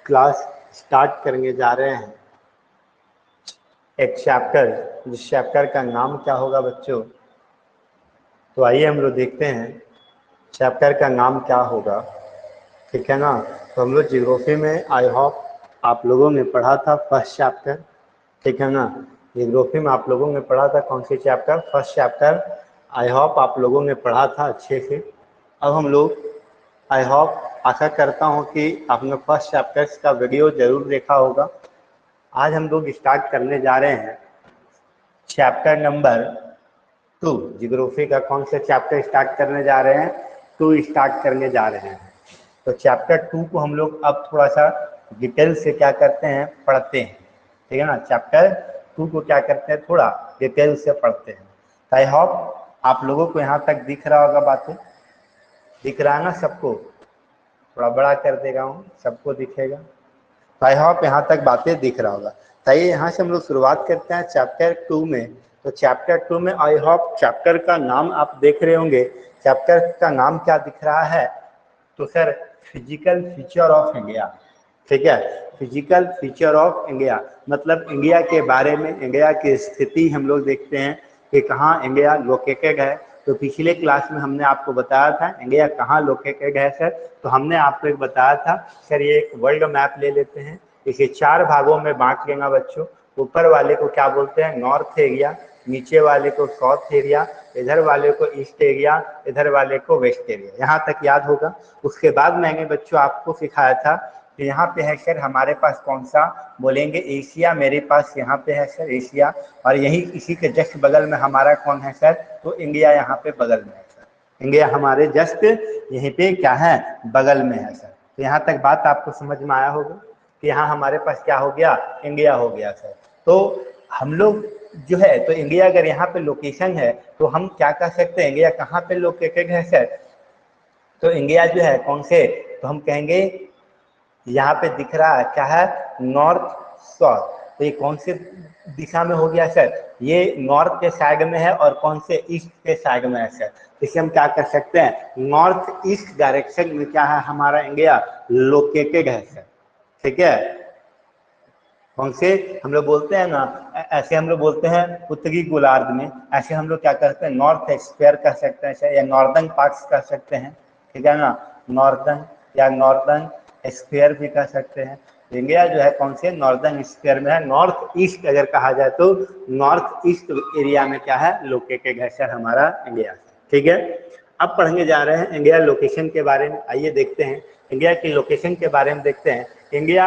Class start करने जा रहे हैं एक चैप्टर, जिस चैप्टर का नाम क्या होगा बच्चों? तो आइए हम लोग देखते हैं चैप्टर का नाम क्या होगा। ठीक है ना। तो हम लोग जियोग्राफी में आई होप आप लोगों ने पढ़ा था फर्स्ट चैप्टर। ठीक है ना। जियोग्राफी में आप लोगों ने पढ़ा था कौन सी chapter? First chapter. I hope आप लोगों ने पढ़ा था अच्छे से। अब हम लोग आई होप आशा करता हूँ कि आपने फर्स्ट चैप्टर का वीडियो जरूर देखा होगा। आज हम लोग स्टार्ट करने जा रहे हैं चैप्टर नंबर 2। जियोग्राफी का कौन सा चैप्टर स्टार्ट करने जा रहे हैं? 2 स्टार्ट करने जा रहे हैं। तो चैप्टर 2 को हम लोग अब थोड़ा सा डिटेल से क्या करते हैं, पढ़ते हैं। ठीक है ना। चैप्टर 2 को क्या करते हैं, थोड़ा डिटेल से पढ़ते हैं। तो आई होप आप लोगों को यहाँ तक दिख रहा होगा, बातें दिख रहा है ना सबको? थोड़ा बड़ा कर देगा हूँ, सबको दिखेगा। तो आई होप यहाँ तक बातें दिख रहा होगा। तो यहाँ से हम लोग शुरुआत करते हैं चैप्टर 2 में। तो चैप्टर 2 में आई होप चैप्टर का नाम आप देख रहे होंगे। चैप्टर का नाम क्या दिख रहा है? तो sir physical feature of India. ठीक है, फिजिकल फीचर ऑफ इंडिया मतलब इंडिया के बारे में, इंडिया की स्थिति हम लोग देखते हैं कि कहाँ इंडिया लोकेटेड है। तो पिछले क्लास में हमने आपको बताया था इंडिया कहाँ लोकेटेड है सर। तो हमने आपको एक बताया था सर, ये एक वर्ल्ड मैप ले लेते हैं, इसे 4 भागों में बांट लेंगे बच्चों। ऊपर वाले को क्या बोलते हैं? नॉर्थ एरिया, नीचे वाले को साउथ एरिया, इधर वाले को ईस्ट एरिया, इधर वाले को वेस्ट एरिया। यहाँ तक याद होगा। उसके बाद मैंने बच्चों आपको सिखाया था कि यहाँ पे है सर हमारे पास कौन सा, बोलेंगे एशिया। मेरे पास यहाँ पे है सर एशिया, और यही इसी के जस्ट बगल में हमारा कौन है सर? तो इंडिया यहाँ पे बगल में है सर। इंडिया हमारे जस्ट यहीं पे क्या है, बगल में है सर। तो यहाँ तक बात आपको समझ में आया होगा कि यहाँ हमारे पास क्या हो गया, इंडिया हो गया सर। तो हम लोग जो है, तो इंडिया अगर यहाँ पे लोकेशन है तो हम क्या कर सकते हैं, इंडिया कहाँ पे लोकेटेड है सर? तो इंडिया जो है कौन से, तो हम कहेंगे यहाँ पे दिख रहा है क्या है, नॉर्थ साउथ। तो ये कौन से दिशा में हो गया सर? ये नॉर्थ के साइड में है और कौन से, ईस्ट के साइड में है सर। इसे हम क्या कर सकते हैं, नॉर्थ ईस्ट डायरेक्शन में क्या है हमारा इंडिया लोकेटेड है सर। ठीक है, कौन से हम लोग बोलते हैं ना, ऐसे हम लोग बोलते हैं उत्तरी गोलार्ध में, ऐसे हम लोग क्या करते हैं, नॉर्थ स्फीयर कह सकते हैं या नॉर्दर्न पार्ट्स कह सकते हैं। ठीक है ना, नॉर्दर्न या नॉर्दर्न स्फीयर भी कह सकते हैं। इंडिया जो है कौन से, नॉर्दर्न स्फीयर में है। नॉर्थ ईस्ट अगर कहा जाए तो नॉर्थ ईस्ट एरिया में क्या है, लोकेटेड है सर हमारा इंडिया। ठीक है, अब पढ़ने जा रहे हैं इंडिया लोकेशन के बारे में। आइए देखते हैं इंडिया की लोकेशन के बारे में। देखते हैं India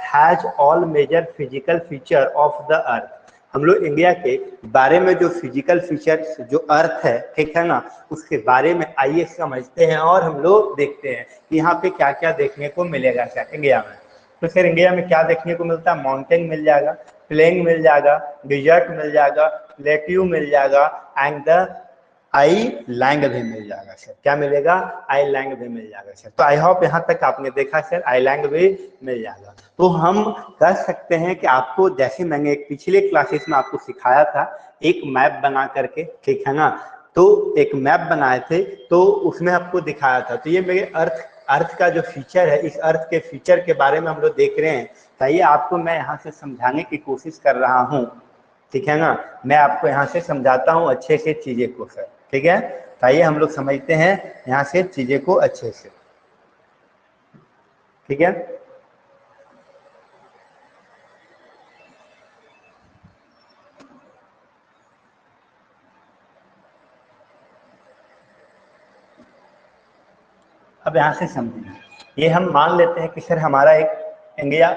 has all major physical feature of the earth. हम लोग इंडिया के बारे में जो फिजिकल फीचर्स जो अर्थ है, ठीक है ना, उसके बारे में आइए समझते हैं और हम लोग देखते हैं कि यहाँ पे क्या क्या देखने को मिलेगा सर इंडिया में। तो सर इंडिया में क्या देखने को मिलता है, माउंटेन मिल जाएगा, प्लेन मिल जाएगा, डिजर्ट मिल जाएगा, प्लेट्यू मिल जाएगा, एंड द आई लैंड भी मिल जाएगा सर। क्या मिलेगा, आई लैंड भी मिल जाएगा सर। तो आई होप यहाँ तक आपने देखा सर, आई लैंड भी मिल जाएगा। तो हम कर सकते हैं कि आपको, जैसे मैंने एक पिछले क्लासेस में आपको सिखाया था एक मैप बना करके, ठीक है ना, तो एक मैप बनाए थे तो उसमें आपको दिखाया था। तो ये मेरे अर्थ का जो फीचर है, इस अर्थ के फीचर के बारे में हम लोग देख रहे हैं। चाहिए आपको मैं यहाँ से समझाने की कोशिश कर रहा हूँ। ठीक है ना, मैं आपको यहाँ से समझाता हूँ अच्छे से चीजें को सर। ठीक है, आइए हम लोग समझते हैं यहाँ से चीजें को अच्छे से। ठीक है, अब यहाँ से समझिए। ये हम मान लेते हैं कि सर हमारा एक इंडिया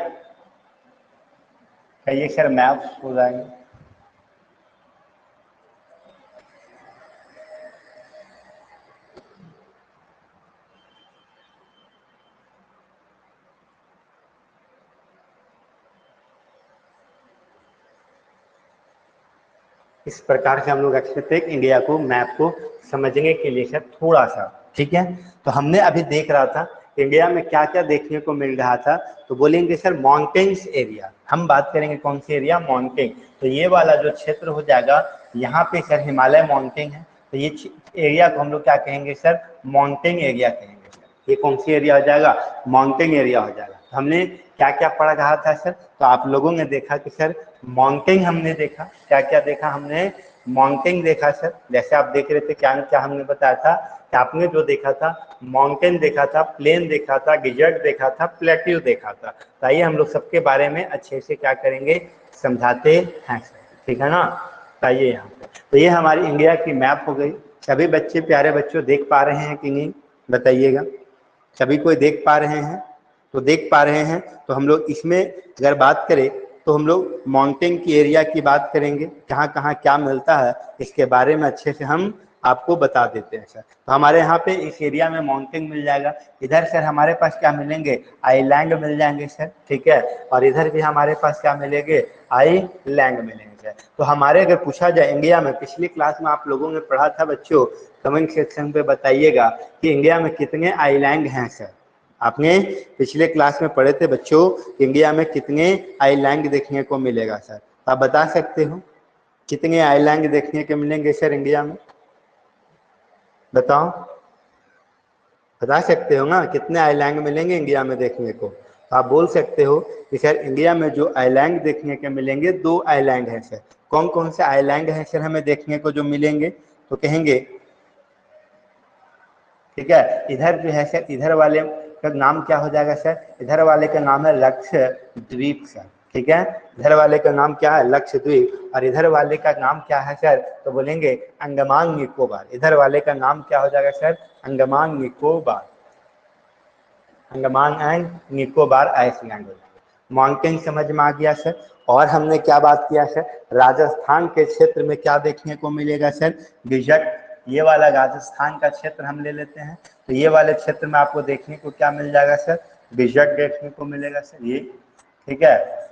का ये सर मैप हो जाएंगे। इस प्रकार से हम लोग एक्सपेक्ट हैं इंडिया को, मैप को समझने के लिए सर थोड़ा सा। ठीक है, तो हमने अभी देख रहा था इंडिया में क्या क्या देखने को मिल रहा था। तो बोलेंगे सर माउंटेन्स एरिया, हम बात करेंगे कौन सी एरिया, माउंटेन। तो ये वाला जो क्षेत्र हो जाएगा, यहाँ पे सर हिमालय माउंटेन है, तो ये एरिया को हम लोग क्या कहेंगे सर, माउंटेन एरिया कहेंगे सर। ये कौन सी एरिया हो जाएगा, माउंटेन एरिया हो जाएगा। हमने क्या क्या पढ़ रहा था सर? तो आप लोगों ने देखा कि सर माउंटेन हमने देखा, क्या क्या देखा हमने? माउंटेन देखा सर। जैसे आप देख रहे थे क्या क्या हमने बताया था कि आपने जो देखा था माउंटेन देखा था, प्लेन देखा था, डिजर्ट देखा था, प्लेट्यू देखा था। तो आइए हम लोग सबके बारे में अच्छे से क्या करेंगे, समझाते हैं सर, ठीक है ना? आइए यहाँ पे, तो ये हमारी इंडिया की मैप हो गई। सभी बच्चे, प्यारे बच्चों, देख पा रहे हैं कि नहीं बताइएगा? सभी कोई देख पा रहे हैं? तो देख पा रहे हैं तो हम लोग इसमें अगर बात करें तो हम लोग माउंटेन की एरिया की बात करेंगे, कहाँ कहाँ क्या मिलता है इसके बारे में अच्छे से हम आपको बता देते हैं सर। तो हमारे यहाँ पे इस एरिया में माउंटेन मिल जाएगा। इधर सर हमारे पास क्या मिलेंगे? आइलैंड मिल जाएंगे सर, ठीक है। और इधर भी हमारे पास क्या मिलेंगे? आइलैंड मिलेंगे सर। तो हमारे अगर पूछा जाए इंडिया में, पिछली क्लास में आप लोगों ने पढ़ा था बच्चों, कमेंट सेक्शन पे बताइएगा कि इंडिया में कितने आइलैंड हैं सर। आपने पिछले क्लास में पढ़े थे बच्चों, इंडिया में कितने आइलैंड देखने को मिलेगा सर? आप बता सकते हो कितने आइलैंड देखने को मिलेंगे सर इंडिया में? बताओ, बता सकते हो ना कितने आइलैंड मिलेंगे इंडिया में देखने को? आप बोल सकते हो कि सर इंडिया में जो आइलैंड देखने को मिलेंगे 2 आइलैंड हैं सर। कौन कौन से आइलैंड हैं सर हमें देखने को जो मिलेंगे? तो कहेंगे, ठीक है, इधर जो है सर, इधर वाले का नाम क्या हो जाएगा सर? इधर वाले का नाम है लक्षद्वीप सर, ठीक है। इधर वाले का नाम क्या है? लक्षद्वीप। और इधर वाले का नाम क्या है सर? तो बोलेंगे अंडमान निकोबार। इधर वाले का नाम क्या हो जाएगा sir? Andaman Nicobar, Andaman and Nicobar island हो जाएगा। माउंटेन समझ में आ गया सर। और हमने क्या बात किया सर? राजस्थान के क्षेत्र में क्या देखने को मिलेगा सर? डिजर्ट। ये वाला राजस्थान का क्षेत्र हम ले लेते हैं, तो ये वाले क्षेत्र में आपको देखने को क्या मिल जाएगा सर? डिजर्ट देखने को मिलेगा सर, ये, ठीक है,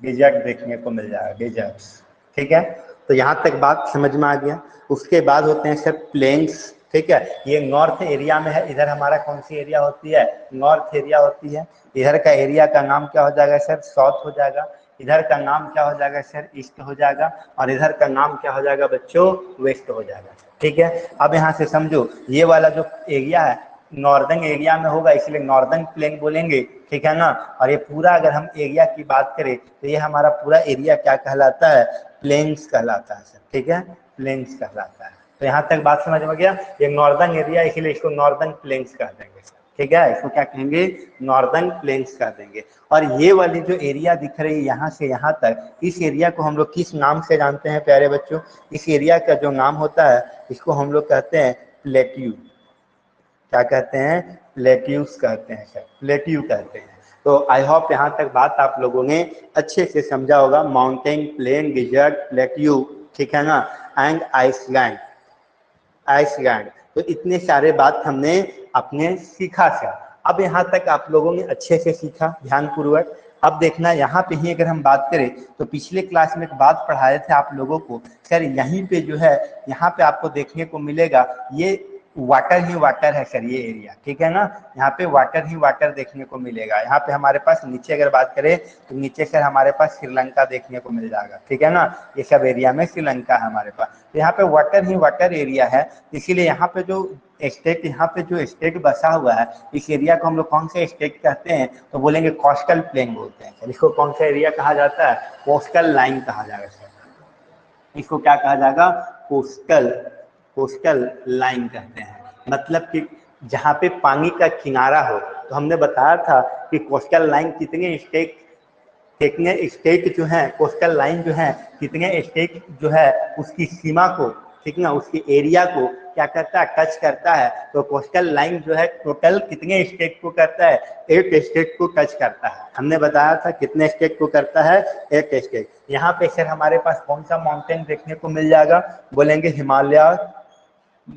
डिजर्ट देखने को मिल जाएगा, डिजर्ट, ठीक है। तो यहाँ तक बात समझ में आ गया। उसके बाद होते हैं सर प्लेन्स, ठीक है। ये नॉर्थ एरिया में है। इधर हमारा कौन सी एरिया होती है? नॉर्थ एरिया होती है। इधर का एरिया का नाम क्या हो जाएगा सर? साउथ हो जाएगा। इधर का नाम क्या हो जाएगा सर? ईस्ट हो जाएगा। और इधर का नाम क्या हो जाएगा बच्चों? वेस्ट हो जाएगा, ठीक है। अब यहाँ से समझो, ये वाला जो एरिया है नॉर्दर्न एरिया में होगा, इसलिए नॉर्दर्न प्लेन बोलेंगे, ठीक है ना। और ये पूरा अगर हम एरिया की बात करें तो ये हमारा पूरा एरिया क्या कहलाता है? प्लेन्स कहलाता है सर, ठीक है, प्लेन्स कहलाता है। तो यहाँ तक बात समझ में गया? ये नॉर्दर्न एरिया, इसलिए इसको नॉर्दर्न प्लेन्स कह देंगे सर, ठीक है। इसको क्या कहेंगे? नॉर्दर्न प्लेन्स कह देंगे। और ये वाली जो एरिया दिख रही है यहाँ से यहाँ तक, इस एरिया को हम लोग किस नाम से जानते हैं प्यारे बच्चों? इस एरिया का जो नाम होता है इसको हम लोग कहते हैं प्लेट्यू। क्या कहते हैं? प्लेट्यूस कहते हैं सर, प्लेट्यू कहते हैं। तो आई होप यहाँ तक बात आप लोगों ने अच्छे से समझा होगा। माउंटेन, प्लेन, डिजर्ट, प्लेट्यू, ठीक है ना, एंड आइसलैंड, आइसलैंड। तो इतने सारे बात हमने अपने सीखा सर। अब यहाँ तक आप लोगों ने अच्छे से सीखा ध्यानपूर्वक। अब देखना यहाँ पे ही अगर हम बात करें तो पिछले क्लास में एक बात पढ़ाए थे आप लोगों को सर, यहीं पे जो है यहाँ पे आपको देखने को मिलेगा ये वाटर ही वाटर है सर, ये एरिया, ठीक है ना। यहाँ पे वाटर ही वाटर देखने को मिलेगा। यहाँ पे हमारे पास नीचे अगर बात करें तो नीचे सर हमारे पास श्रीलंका देखने को मिल जाएगा, ठीक है ना। ये सब एरिया में श्रीलंका है हमारे पास। तो यहाँ पे वाटर ही वाटर एरिया है, इसीलिए यहाँ पे जो स्टेट, यहाँ पे जो स्टेट बसा हुआ है इस एरिया को हम लोग कौन से स्टेट कहते हैं? तो बोलेंगे कोस्टल प्लेन बोलते हैं सर। इसको कौन सा एरिया कहा जाता है? कोस्टल लाइन कहा जाएगा सर। इसको क्या कहा जाएगा? कोस्टल, कोस्टल लाइन कहते हैं। मतलब कि जहाँ पे पानी का किनारा हो। तो हमने बताया था कि कोस्टल लाइन कितने स्टेट, कितने स्टेट जो है, कोस्टल लाइन जो है कितने स्टेट जो है उसकी सीमा को, ठीक ना, उसकी एरिया को क्या करता है? टच करता है। तो कोस्टल लाइन जो है टोटल कितने स्टेट को करता है? 8 स्टेट को टच करता है। हमने बताया था कितने स्टेट को करता है? 8 स्टेट। यहाँ पे सर हमारे पास कौन सा माउंटेन देखने को मिल जाएगा? बोलेंगे हिमालय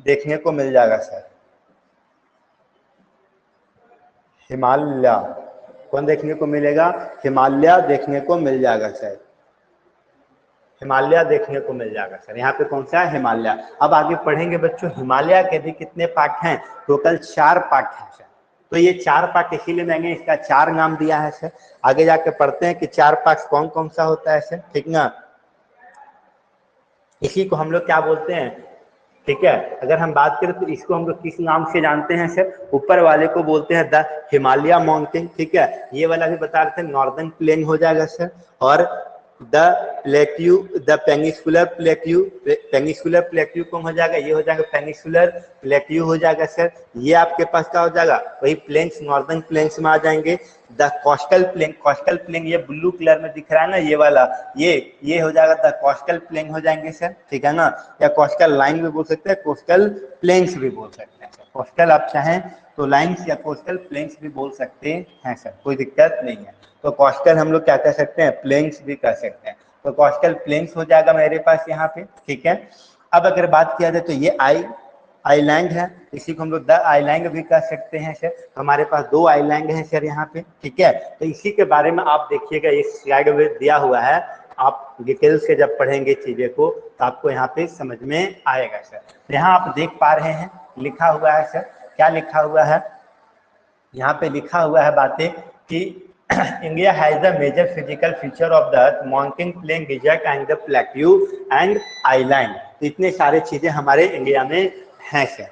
देखने को मिल जाएगा सर, हिमालय। कौन देखने को मिलेगा? हिमालय देखने को मिल जाएगा सर, हिमालय देखने को मिल जाएगा सर। यहाँ पे कौन सा है? हिमालय। अब आगे पढ़ेंगे बच्चों, हिमालय के भी कितने पार्ट हैं? टोटल 4 पार्ट हैं सर। तो ये 4 पार्ट इसीलिए मैंने इसका 4 नाम दिया है सर। आगे जाके पढ़ते हैं कि 4 पार्ट कौन कौन सा होता है सर, ठीक ना। इसी को हम लोग क्या बोलते हैं? ठीक है। अगर हम बात करें तो इसको हम लोग किस नाम से जानते हैं सर? ऊपर वाले को बोलते हैं द हिमालय माउंटेन, ठीक है। ये वाला भी बता रहे थे नॉर्दर्न प्लेन हो जाएगा सर। और the plateau, the peninsular plateau, peninsular plateau कौन हो जाएगा? ये हो जाएगा पेनिसुलर प्लेट्यू हो जाएगा सर। ये आपके पास क्या हो जाएगा? वही प्लेन्स, नॉर्दर्न प्लेन्स में आ जाएंगे। The coastal plain, coastal plain ये ब्लू कलर में दिख रहा है ना, ये वाला, ये हो जाएगा द कोस्टल प्लेन हो जाएंगे सर, ठीक है ना। या कोस्टल लाइन भी बोल सकते हैं, कोस्टल प्लेन्स भी बोल सकते हैं सर। कोस्टल आप चाहें तो लाइन्स या कोस्टल प्लेन्स भी बोल सकते हैं सर, कोई दिक्कत नहीं है। तो कोस्टल हम लोग क्या कह सकते हैं? प्लेन्स भी कह सकते हैं। तो कोस्टल प्लेन्स हो जाएगा मेरे पास यहाँ पे, ठीक है। अब अगर बात किया जाए तो ये आइलैंड है, इसी को हम लोग द आइलैंड भी कह सकते हैं सर। हमारे पास 2 आइलैंड हैं सर यहाँ पे, ठीक है। तो इसी के बारे में आप देखिएगा, इस स्लाइड में दिया हुआ है, आप डिटेल से जब पढ़ेंगे चीजें को तो आपको यहाँ पे समझ में आएगा सर। यहाँ आप देख पा रहे हैं लिखा हुआ है सर, क्या लिखा हुआ है? यहाँ पे लिखा हुआ है बातें कि India has the major physical feature of the mountain plain, desert and the plateau and island. तो इतने सारे चीजें हमारे इंडिया में हैं सर।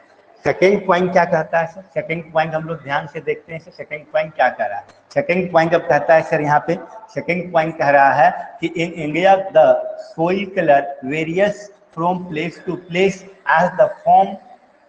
सेकेंड पॉइंट क्या कहता है सर? सेकेंड पॉइंट हम लोग ध्यान से देखते हैं सर, सेकेंड पॉइंट क्या कह रहा है? सेकेंड पॉइंट अब कहता है सर यहाँ पे, सेकेंड पॉइंट कह रहा है कि in India the soil colour varies from place to place as the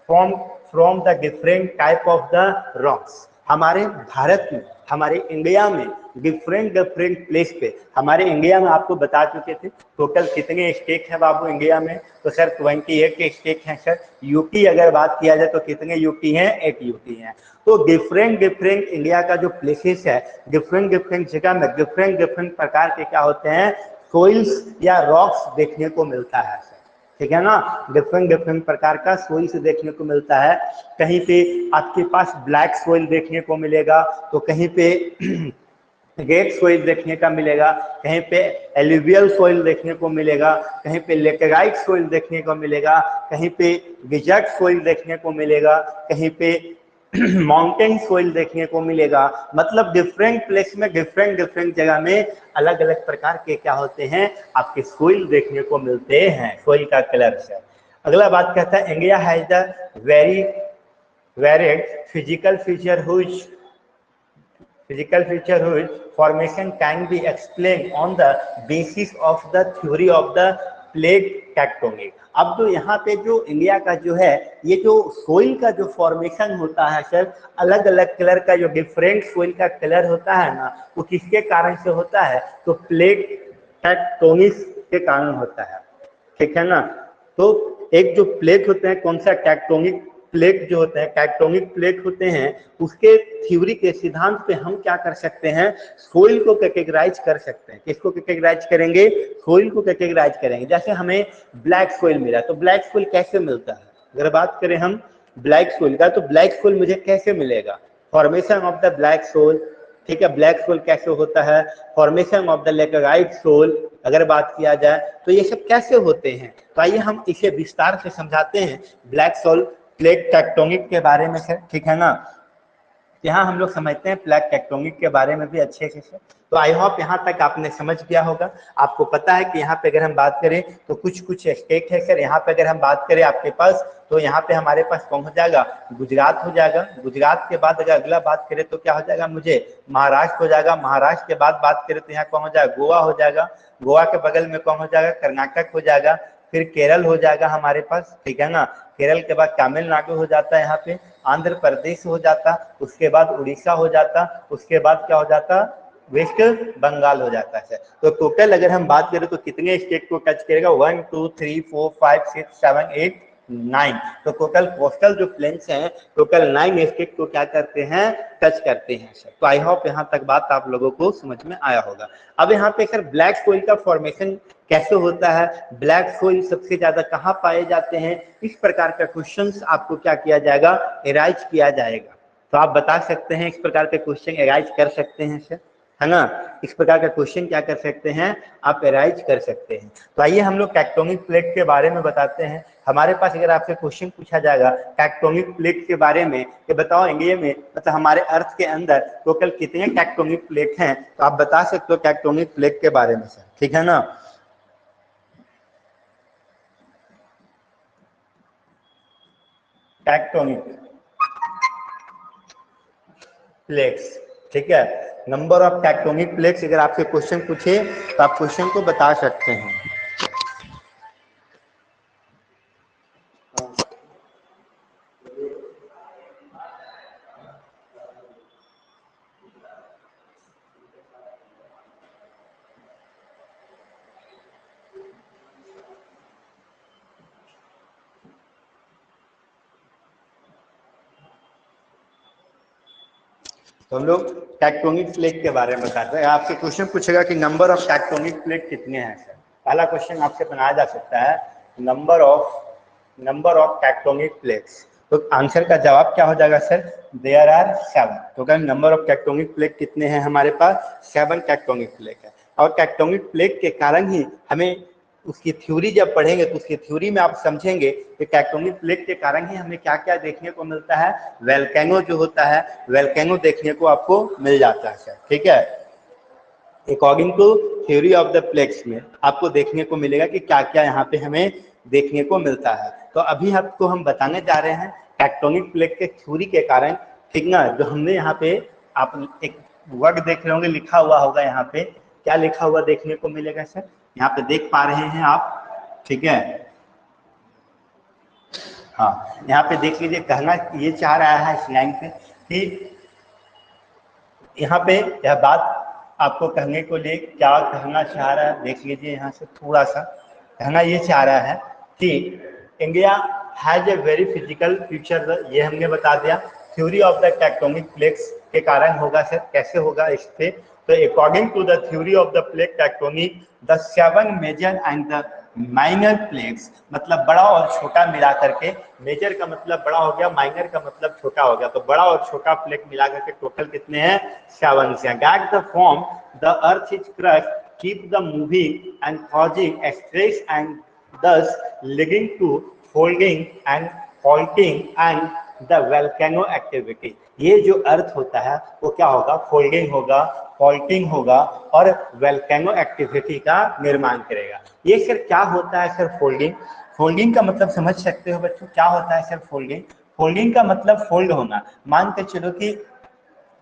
from the different type of the rocks. हमारे भारत में, हमारे इंडिया में डिफरेंट प्लेस पे, हमारे इंडिया में आपको बता चुके थे टोटल कितने स्टेट है बाबू इंडिया में? तो सर 28 स्टेट हैं सर। यूटी अगर बात किया जाए तो कितने यूटी हैं? 8 यूटी हैं। तो डिफरेंट इंडिया का जो प्लेसेस है, डिफरेंट जगह में डिफरेंट प्रकार के क्या होते हैं? सोइल्स या रॉक्स देखने को मिलता है सर, ठीक है ना। डिफरेंट प्रकार का सोइल से देखने को मिलता है। कहीं पे आपके पास ब्लैक सोइल देखने को मिलेगा, तो कहीं पे रेड सोइल देखने का मिलेगा, कहीं पे एलुवियल सोइल देखने को मिलेगा, कहीं पे लेटेराइट सोइल देखने को मिलेगा, कहीं पे डिजर्ट सोइल देखने को मिलेगा, कहीं पे माउंटेन सोइल देखने को मिलेगा। मतलब डिफरेंट प्लेस में डिफरेंट जगह में अलग अलग प्रकार के क्या होते हैं? आपके सोइल देखने को मिलते हैं, सोइल का कलर से। अगला बात कहता है India has the very varied physical feature whose formation can be explained on the basis of the theory of the plate tectonic। अब तो यहाँ पे जो इंडिया का जो है, ये जो सोइल का जो फॉर्मेशन होता है सर, अलग अलग कलर का जो डिफरेंट सोइल का कलर होता है ना, वो किसके कारण से होता है? तो प्लेट टेक्टोनिक्स के कारण होता है, ठीक है ना। तो एक जो प्लेट होते हैं, कौन सा? टेक्टोनिक प्लेट जो होते हैं, टेक्टोनिक प्लेट होते हैं, उसके थ्योरी के सिद्धांत पे हम क्या कर सकते हैं? सोइल को कैटेगराइज कर सकते हैं। किसको कैटेगराइज करेंगे? सोइल को कैटेगराइज करेंगे। जैसे हमें ब्लैक सोइल मिला, तो ब्लैक सोइल कैसे मिलता है? अगर बात करें हम ब्लैक सोइल का, तो ब्लैक सोइल मुझे कैसे मिलेगा? Formation of the black soil, ठीक है। ब्लैक सोइल कैसे होता है? Formation of the laterite soil अगर बात किया जाए तो ये सब कैसे होते हैं? तो आइए हम इसे विस्तार से समझाते हैं ब्लैक सोइल प्लेट टेक्टोनिक के बारे में सर, ठीक है ना। यहाँ हम लोग समझते हैं प्लेट टेक्टोनिक के बारे में भी अच्छे से। तो आई होप यहाँ तक आपने समझ गया होगा। आपको पता है कि यहाँ पे अगर हम बात करें तो कुछ स्टेट है सर। यहाँ पे अगर हम बात करें आपके पास, तो यहाँ पे हमारे पास कौन हो जाएगा? गुजरात हो जाएगा। गुजरात के बाद अगर अगला बात करें तो क्या हो जाएगा? मुझे महाराष्ट्र हो जाएगा। महाराष्ट्र के बाद बात करें तो यहाँ कौन हो जाएगा? गोवा हो जाएगा। गोवा के बगल में कौन हो जाएगा? कर्नाटक हो जाएगा। फिर केरल हो जाएगा हमारे पास, ठीक है ना। केरल के बाद तमिलनाडु हो जाता है, यहाँ पे आंध्र प्रदेश हो जाता, उसके बाद उड़ीसा हो जाता, उसके बाद क्या हो जाता? वेस्ट बंगाल हो जाता है। तो टोटल अगर हम बात करें तो कितने स्टेट को टच करेगा? 1 2 3 4 5 6 7 8 9। तो टोटल कोस्टल जो प्लेन्स हैं, टोटल 9 स्टेट को क्या करते हैं? टच करते हैं सर। तो आई होप यहाँ तक बात आप लोगों को समझ में आया होगा। अब यहाँ पे सर ब्लैक सोइल का फॉर्मेशन कैसे होता है? ब्लैक सोइल सबसे ज्यादा कहाँ पाए जाते हैं? इस प्रकार का क्वेश्चंस आपको क्या किया जाएगा? एराइज किया जाएगा। तो आप बता सकते हैं, इस प्रकार के क्वेश्चन एराइज कर सकते हैं सर, है ना। इस प्रकार का क्वेश्चन क्या कर सकते हैं? आप एराइज कर सकते हैं। तो आइए हम लोग टेक्टोनिक प्लेट के बारे में बताते हैं। हमारे पास अगर आपसे क्वेश्चन पूछा जाएगा टेक्टोनिक प्लेट के बारे में कि बताओ इंडिया में, मतलब हमारे अर्थ के अंदर टोटल कितने टेक्टोनिक प्लेट हैं, तो आप बता सकते हो टेक्टोनिक प्लेट के बारे में सर, ठीक है ना। टेक्टोनिक प्लेट्स, ठीक है। नंबर ऑफ टेक्टोनिक प्लेट्स, अगर आपसे क्वेश्चन पूछे तो आप क्वेश्चन को बता सकते हैं। तो हम लोग टेक्टोनिक प्लेट के बारे में बताते हैं। आपसे क्वेश्चन पूछेगा कि नंबर ऑफ टेक्टोनिक प्लेट कितने हैं सर। पहला क्वेश्चन आपसे बनाया जा सकता है नंबर ऑफ टेक्टोनिक प्लेट्स, तो आंसर का जवाब क्या हो जाएगा सर, देयर आर 7। तो क्या नंबर ऑफ टेक्टोनिक प्लेट कितने हैं हमारे पास, 7 टेक्टोनिक प्लेट है। और टेक्टोनिक प्लेट के कारण ही हमें उसकी थ्योरी जब पढ़ेंगे तो उसकी थ्योरी में आप समझेंगे कि टेक्टोनिक प्लेट के कारण ही हमें क्या क्या देखने को मिलता है, वोल्केनो जो होता है वोल्केनो देखने को आपको मिल जाता है सर, ठीक है। According to theory of the plates में आपको देखने को मिलेगा कि क्या क्या यहाँ पे हमें देखने को मिलता है। तो अभी आपको हम बताने जा रहे हैं टेक्टोनिक प्लेट के थ्योरी के कारण, ठीक ना। जो हमने यहाँ पे आप एक वर्ड देख रहे होंगे, लिखा हुआ होगा यहाँ पे, क्या लिखा हुआ देखने को मिलेगा सर, यहाँ पे देख पा रहे हैं आप, ठीक है। हाँ, यहाँ पे देख लीजिए, कहना ये चाह रहा है इस लाइन पे कि यहाँ पे यह बात आपको कहने को लिए क्या कहना चाह रहा है, देख लीजिए यहाँ से थोड़ा सा। कहना ये चाह रहा है कि India has a very physical future, ये हमने बता दिया। Theory of the tectonic plates के कारण होगा सर, कैसे होगा इस पे, तो according to the theory of the plate tectonic the 7 major and the minor plates, मतलब बड़ा और छोटा मिला करके, मेजर का मतलब बड़ा हो गया, माइनर का मतलब छोटा हो गया, तो बड़ा और छोटा प्लेट मिला करके टोटल कितने हैं, 7 से। That the form the earth is crust keep the moving and causing stress and thus leading to folding and faulting and the volcano activity। ये जो अर्थ होता है वो क्या होगा, फोल्डिंग होगा, फॉल्टिंग होगा और वोल्केनो एक्टिविटी का निर्माण करेगा। ये सर क्या होता है सर, फोल्डिंग। फोल्डिंग का मतलब समझ सकते हो बच्चों, क्या होता है सर फोल्डिंग। फोल्डिंग का मतलब फोल्ड होना। मान के चलो कि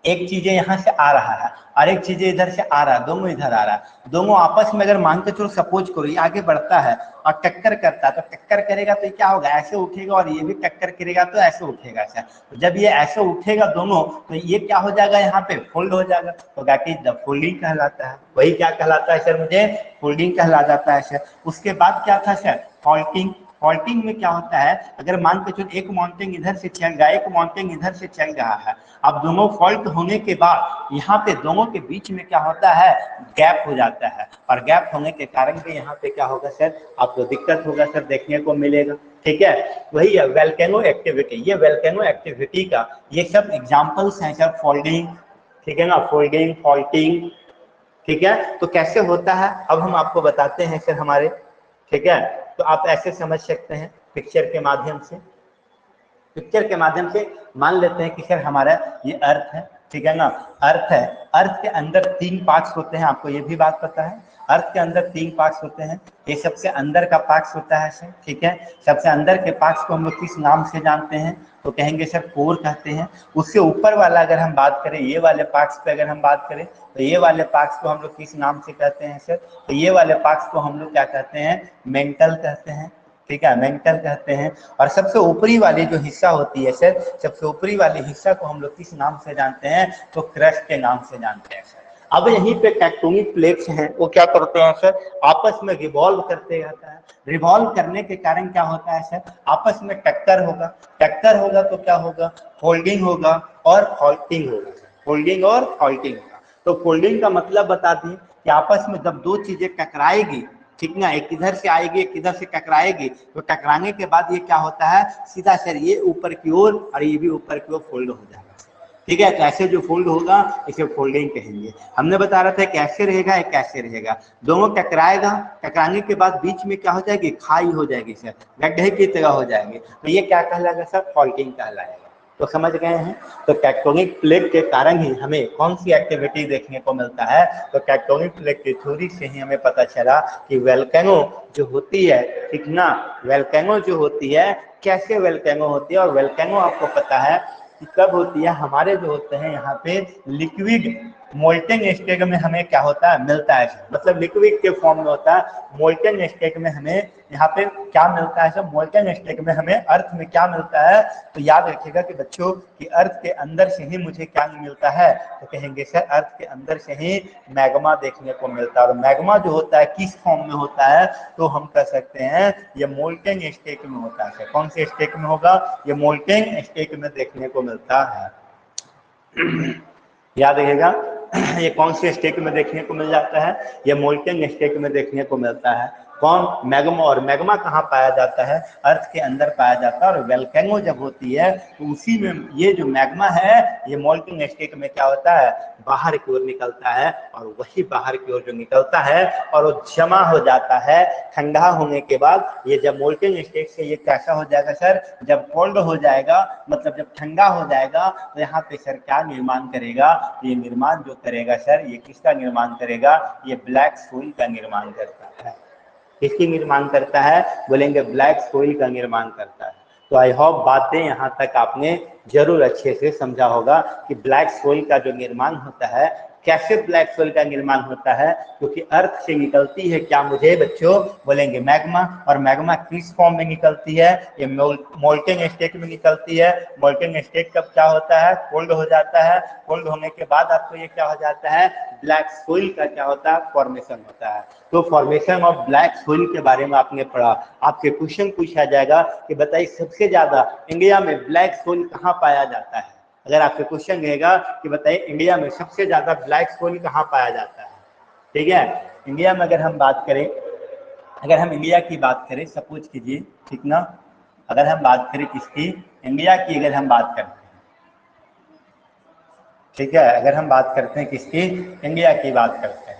एक चीजें यहाँ से आ रहा है और एक चीजें इधर से आ रहा है, दोनों इधर आ रहा है, दोनों आपस में अगर मान के चलो सपोज करो ये आगे बढ़ता है और टक्कर करता है, तो टक्कर करेगा तो क्या होगा, ऐसे उठेगा, और ये भी टक्कर करेगा तो ऐसे उठेगा सर। तो जब ये ऐसे उठेगा दोनों, तो ये क्या हो जाएगा, यहाँ पे फोल्ड हो जाएगा, तो दैट इज द फोल्डिंग कहलाता है। वही क्या कहलाता है सर, मुझे फोल्डिंग कहला जाता है सर। उसके बाद क्या था सर, फॉल्टिंग। फॉल्टिंग में क्या होता है, अगर मान के चलो एक माउंटेन इधर से चल रहा है, एक माउंटेन इधर से चल रहा है, अब दोनों फॉल्ट होने के बाद यहाँ पे दोनों के बीच में क्या होता है, गैप हो जाता है, और गैप होने के कारण भी यहाँ पे क्या होगा सर, आपको दिक्कत होगा सर, देखने को मिलेगा, ठीक है। वही है वोल्केनो एक्टिविटी। ये वोल्केनो एक्टिविटी का ये सब एग्जाम्पल्स हैं सर, फोल्डिंग, ठीक है ना, फोल्डिंग, फॉल्टिंग, ठीक है। तो कैसे होता है अब हम आपको बताते हैं सर हमारे, ठीक है। तो आप ऐसे समझ सकते हैं पिक्चर के माध्यम से। पिक्चर के माध्यम से मान लेते हैं कि सर हमारा ये अर्थ है, ठीक है ना, अर्थ है। अर्थ के अंदर 3 पार्ट्स होते हैं, आपको ये भी बात पता है। अर्थ के अंदर 3 पार्ट्स होते हैं। ये सबसे अंदर का पार्ट्स होता है सर, ठीक है। सबसे अंदर के पार्ट्स को हम लोग किस नाम से जानते हैं, तो कहेंगे सर कोर कहते हैं। उससे ऊपर वाला अगर हम बात करें, ये वाले पार्ट्स पे अगर हम बात करें, तो ये वाले पार्ट्स को हम लोग किस नाम से कहते हैं सर, तो ये वाले पार्ट्स को हम लोग क्या कहते हैं, मेंटल कहते हैं, ठीक है, मेंटल कहते हैं। और सबसे ऊपरी वाली जो हिस्सा होती है सर, सबसे ऊपरी वाले हिस्सा को हम लोग किस नाम से जानते हैं, तो क्रस्ट के नाम से जानते हैं सर। अब यहीं पे टेक्टोनिक प्लेट्स हैं, वो क्या करते हैं सर, आपस में रिवॉल्व करते रहता है। रिवॉल्व करने के कारण क्या होता है सर, आपस में टक्कर होगा। टक्कर होगा तो क्या होगा, फोल्डिंग होगा और फॉल्टिंग होगा। फोल्डिंग और फॉल्टिंग होगा। तो फोल्डिंग का मतलब बता दें कि आपस में जब दो चीजें टकराएगी, ठीक ना, एक इधर से आएगी एक इधर से टकराएगी, तो टकराने के बाद ये क्या होता है, सीधा सर ये ऊपर की ओर और ये भी ऊपर की ओर फोल्ड हो जाएगा, ठीक है। तो ऐसे जो फोल्ड होगा इसे फोल्डिंग कहेंगे। हमने बता रहा था कैसे रहेगा, एक कैसे रहेगा, दोनों टकराएगा, टकराने के बाद बीच में क्या हो जाएगी, खाई हो जाएगी सर, गड्ढे की तरह हो जाएंगे, तो ये क्या कहलाएगा सर, फॉल्टिंग कहलाएगा, तो समझ गए हैं। तो टेक्टोनिक प्लेट के कारण ही हमें कौन सी एक्टिविटी देखने को मिलता है, तो टेक्टोनिक प्लेट की थ्योरी से ही हमें पता चला कि वोल्केनो जो होती है, ठीक ना, वोल्केनो जो होती है, कैसे वोल्केनो होती है, और वोल्केनो आपको पता है कि कब होती है, हमारे जो होते हैं यहाँ पे लिक्विड मोल्टेन स्टेट में हमें क्या होता है, मिलता है, मतलब लिक्विड के फॉर्म में होता है। मोल्टेन स्टेट में हमें यहाँ पे क्या मिलता है सर, मोल्टेन स्टेट में हमें अर्थ में क्या मिलता है, तो याद रखिएगा कि बच्चों कि अर्थ के अंदर से ही मुझे क्या मिलता है, तो कहेंगे सर अर्थ के अंदर से ही मैग्मा देखने को मिलता है। और मैग्मा जो होता है किस फॉर्म में होता है, तो हम कह सकते हैं ये मोल्टेन स्टेट में होता है। कौन से स्टेट में होगा, ये मोल्टेन स्टेट में देखने को मिलता है। याद रखिएगा ये कौन से स्टेट में देखने को मिल जाता है, ये मोल्टेन स्टेट में देखने को मिलता है। कौन, मैग्मा। और मैग्मा कहाँ पाया जाता है, अर्थ के अंदर पाया जाता है। और वोल्केनो जब होती है तो उसी में ये जो मैग्मा है ये मोल्टेन स्टेट में क्या होता है, बाहर की ओर निकलता है। और वही बाहर की ओर जो निकलता है और वो जमा हो जाता है ठंडा होने के बाद, ये जब मोल्टेन स्टेट से ये कैसा हो जाएगा सर, जब कोल्ड हो जाएगा, मतलब जब ठंडा हो जाएगा, तो यहाँ पे सर क्या निर्माण करेगा, ये निर्माण जो करेगा सर, ये किसका निर्माण करेगा, ये ब्लैक सोइल का निर्माण करता है। किसकी निर्माण करता है, बोलेंगे ब्लैक सोइल का निर्माण करता है। तो आई होप बातें यहाँ तक आपने जरूर अच्छे से समझा होगा कि ब्लैक सोइल का जो निर्माण होता है, कैसे ब्लैक सोइल का निर्माण होता है, क्योंकि अर्थ से निकलती है क्या मुझे बच्चों, बोलेंगे मैग्मा। और मैग्मा किस फॉर्म में निकलती है, ये मोल्टेन स्टेट में निकलती है। मोल्टेन स्टेट कब क्या होता है, कोल्ड हो जाता है। कोल्ड होने के बाद आपको ये क्या हो जाता है, ब्लैक सोइल का क्या होता है, फॉर्मेशन होता है। तो फॉर्मेशन ऑफ ब्लैक सोइल के बारे में आपने पढ़ा। आपके क्वेश्चन पूछा जाएगा कि बताइए सबसे ज्यादा इंडिया में ब्लैक सोइल कहाँ पाया जाता है। अगर आपके क्वेश्चन रहेगा कि बताइए इंडिया में सबसे ज्यादा ब्लैक सोइल कहाँ पाया जाता है, ठीक है। इंडिया में अगर हम बात करें, अगर हम इंडिया की बात करें, सपोज कीजिए, ठीक ना, अगर हम बात करें किसकी, इंडिया की अगर हम बात करते हैं, ठीक है, अगर हम बात करते हैं किसकी, इंडिया की बात करते हैं।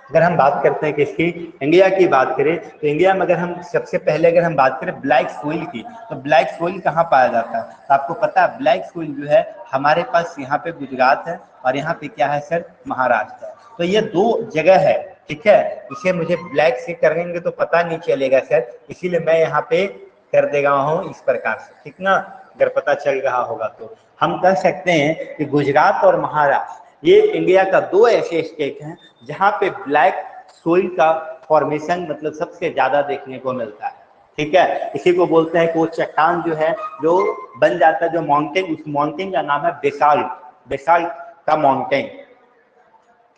अगर हम बात करते हैं किसकी, इंडिया की बात करें, तो इंडिया में अगर हम सबसे पहले अगर हम बात करें ब्लैक सोइल की, तो ब्लैक सोइल कहाँ पाया जाता है, तो आपको पता है ब्लैक सोइल जो है हमारे पास यहाँ पे गुजरात है और यहाँ पे क्या है सर, महाराष्ट्र है। तो ये दो जगह है, ठीक है। इसे मुझे ब्लैक से करेंगे तो पता नहीं चलेगा सर, इसीलिए मैं यहाँ पे कर दे रहा हूँ इस प्रकार से, ठीक ना। अगर पता चल रहा होगा तो हम कह सकते हैं कि गुजरात और महाराष्ट्र ये इंडिया का दो ऐसे स्टेट हैं जहाँ पे ब्लैक सोइल का फॉर्मेशन मतलब सबसे ज्यादा देखने को मिलता है, ठीक है। इसी को बोलते हैं कि वो चट्टान जो है जो बन जाता है, जो माउंटेन, उस माउंटेन का नाम है बेसाल्ट, बेसाल्ट का माउंटेन,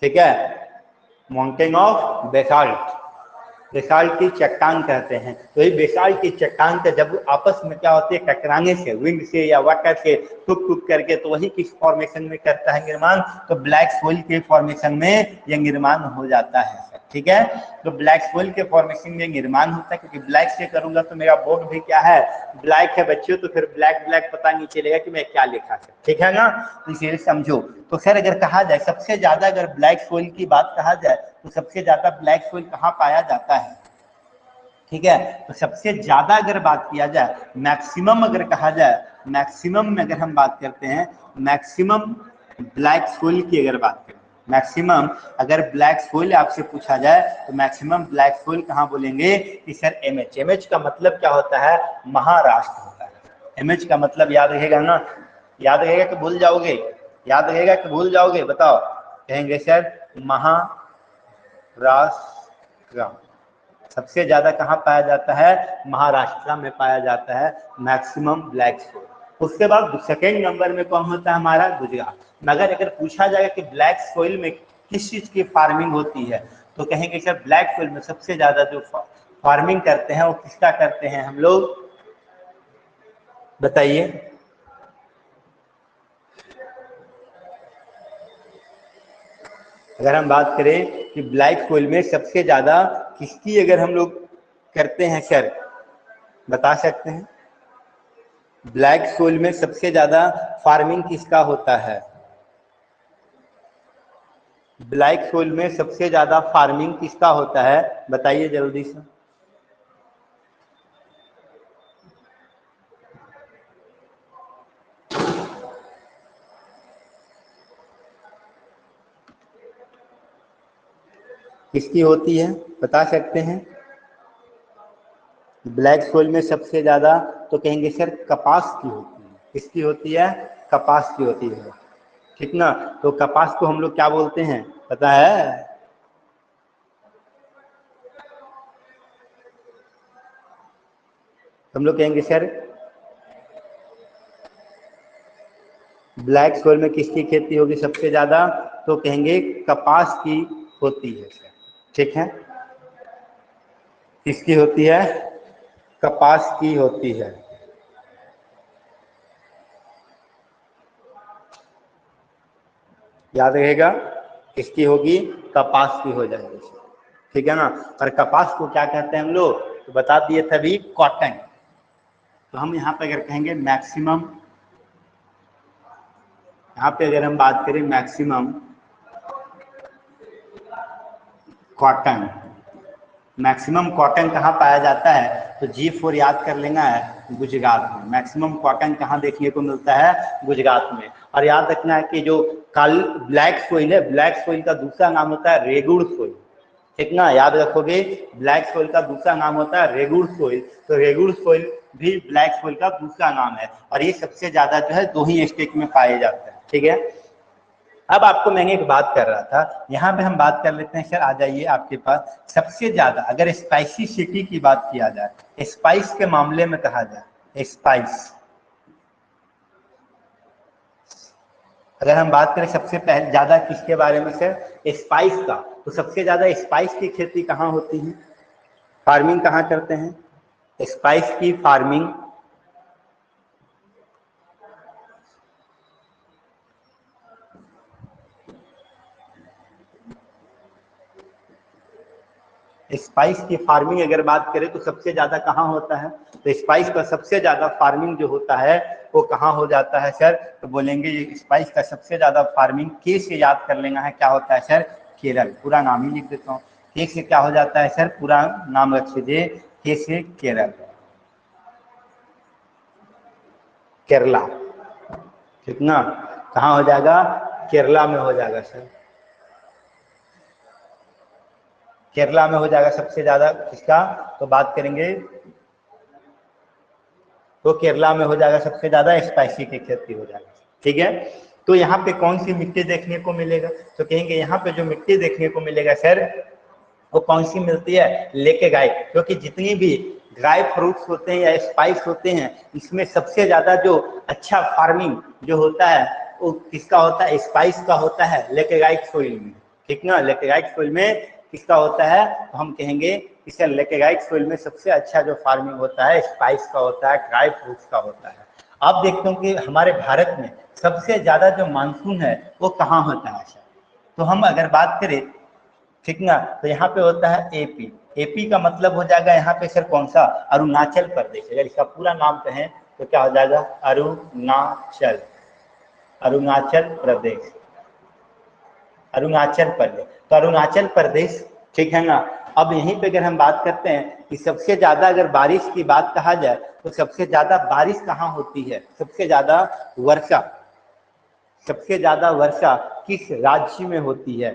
ठीक है, माउंटेन ऑफ बेसाल्ट, बेसाल्ट की चट्टान कहते हैं। तो ये बेसाल्ट की चट्टान का जब आपस में क्या होती है, टकराने से, विंड से या वाटर से टूट टूट करके, तो वही किस फॉर्मेशन में करता है निर्माण, तो ब्लैक सोइल के फॉर्मेशन में ये निर्माण हो जाता है, ठीक है। तो ब्लैक सोइल के फॉर्मेशन में निर्माण होता है, क्योंकि ब्लैक से करूंगा तो मेरा बोर्ड भी क्या है, ब्लैक है बच्चों, तो फिर ब्लैक ब्लैक पता नहीं चलेगा कि मैं क्या लिखा है, ठीक है ना। तो इसे समझो। तो खैर अगर कहा जाए सबसे ज्यादा अगर ब्लैक सोइल की बात कहा जाए, तो सबसे ज्यादा ब्लैक सोइल कहाँ पाया जाता है, ठीक है। तो सबसे ज्यादा अगर बात किया जाए, मैक्सिमम अगर कहा जाए, मैक्सिमम में अगर हम बात करते हैं, मैक्सिमम ब्लैक सोइल की अगर बात करें, मैक्सिमम अगर ब्लैक सोइल आपसे पूछा जाए तो मैक्सिमम ब्लैक सोइल कहाँ बोलेंगे कि सर एमएच। एमएच का मतलब क्या होता है, महाराष्ट्र होता है। एमएच का मतलब याद रहेगा ना, याद रहेगा कि भूल जाओगे, याद रहेगा कि भूल जाओगे, बताओ। कहेंगे सर महाराष्ट्र। सबसे ज्यादा कहाँ पाया जाता है, महाराष्ट्र में पाया जाता है मैक्सिमम ब्लैक सोइल। उसके बाद सेकेंड नंबर में कौन होता है हमारा, गुजरात। मगर अगर पूछा जाएगा कि ब्लैक सोइल में किस चीज की फार्मिंग होती है, तो कहेंगे सर ब्लैक सोइल में सबसे ज्यादा जो फार्मिंग करते हैं वो किसका करते हैं हम लोग, बताइए। अगर हम बात करें कि ब्लैक सोइल में सबसे ज्यादा किसकी अगर हम लोग करते हैं सर, बता सकते हैं। ब्लैक सोइल में सबसे ज्यादा फार्मिंग किसका होता है, ब्लैक सोइल में सबसे ज्यादा फार्मिंग किसका होता है, बताइए जल्दी से। किसकी होती है बता सकते हैं? ब्लैक सोइल में सबसे ज्यादा तो कहेंगे सर कपास की होती है। किसकी होती है? कपास की होती है, ठीक ना। तो कपास को हम लोग क्या बोलते हैं पता है? हम लोग कहेंगे सर ब्लैक सोइल में किसकी खेती होगी सबसे ज्यादा? तो कहेंगे कपास की होती है सर, ठीक है। किसकी होती है? कपास की होती है। याद रहेगा, किसकी होगी? कपास की हो जाएगी, ठीक है ना। और कपास को क्या कहते हैं हम लोग? तो बता दिए थे अभी, कॉटन। तो हम यहाँ पे अगर कहेंगे मैक्सिमम, यहाँ पे अगर हम बात करें मैक्सिमम कॉटन, मैक्सिमम कॉटन कहाँ पाया जाता है? तो G4 याद कर लेना है, गुजरात में। मैक्सिमम कॉटन कहाँ देखने को मिलता है? गुजरात में। और याद रखना है कि जो काल ब्लैक सोइल है, ब्लैक सोइल का दूसरा नाम होता है रेगुड़ सोइल, ठीक ना। याद रखोगे, ब्लैक सोइल का दूसरा नाम होता है रेगुड़ सोइल। तो रेगुड़ सोइल भी ब्लैक सोइल का दूसरा नाम है, और ये सबसे ज्यादा जो है 2 ही स्टेट में पाए जाते हैं, ठीक है। अब आपको मैं एक बात कर रहा था, यहाँ पे हम बात कर लेते हैं सर। आ जाइए आपके पास, सबसे ज्यादा अगर स्पाइसी सिटी की बात किया जाए, स्पाइस के मामले में कहा जाए, स्पाइस अगर हम बात करें सबसे पहले ज्यादा किसके बारे में सर? स्पाइस का। तो सबसे ज्यादा स्पाइस की खेती कहाँ होती है? फार्मिंग कहाँ करते हैं स्पाइस की फार्मिंग? स्पाइस की फार्मिंग अगर बात करें तो सबसे ज्यादा कहाँ होता है? तो स्पाइस का सबसे ज्यादा फार्मिंग जो होता है वो कहाँ हो जाता है सर? तो बोलेंगे स्पाइस का सबसे ज्यादा फार्मिंग, के से याद कर लेना है, क्या होता है सर? केरल। पूरा नाम ही लिख देता हूँ। के से क्या हो जाता है सर? पूरा नाम रख लीजिए, के से केरल, केरला, ठीक ना। कहाँ हो जाएगा? केरला में हो जाएगा सर, केरला में हो जाएगा सबसे ज्यादा। किसका तो बात करेंगे? तो केरला में हो जाएगा सबसे ज्यादा स्पाइसी की खेती हो जाएगा, ठीक है। तो यहाँ पे कौन सी मिट्टी देखने को मिलेगा? तो कहेंगे यहाँ पे जो मिट्टी देखने को मिलेगा सर, वो कौन सी मिलती है? लेकेगाइट। क्योंकि जितनी भी ड्राई फ्रूट्स होते हैं या स्पाइस होते हैं, इसमें सबसे ज्यादा जो अच्छा फार्मिंग जो होता है वो किसका होता है? स्पाइस का होता है, लेकेगाइट सोइल में, ठीक ना। लेकेगाइट सोइल में किसका होता है? तो हम कहेंगे इसे लेकेगाइट सोइल में सबसे अच्छा जो फार्मिंग होता है स्पाइस का होता है, ड्राई फ्रूट्स का होता है। अब देखते हो कि हमारे भारत में सबसे ज्यादा जो मानसून है वो कहाँ होता है सर? तो हम अगर बात करें, ठीक ना, तो यहाँ पे होता है एपी। एपी का मतलब हो जाएगा यहाँ पे सर कौन सा? अरुणाचल प्रदेश। अगर इसका पूरा नाम कहें तो क्या हो जाएगा? अरुणाचल, अरुणाचल प्रदेश, अरुणाचल प्रदेश। तो अरुणाचल प्रदेश, ठीक है ना। अब यहीं पे अगर हम बात करते हैं कि सबसे ज्यादा अगर बारिश की बात कहा जाए तो सबसे ज्यादा बारिश कहाँ होती है? सबसे ज्यादा वर्षा, सबसे ज्यादा वर्षा किस राज्य में होती है?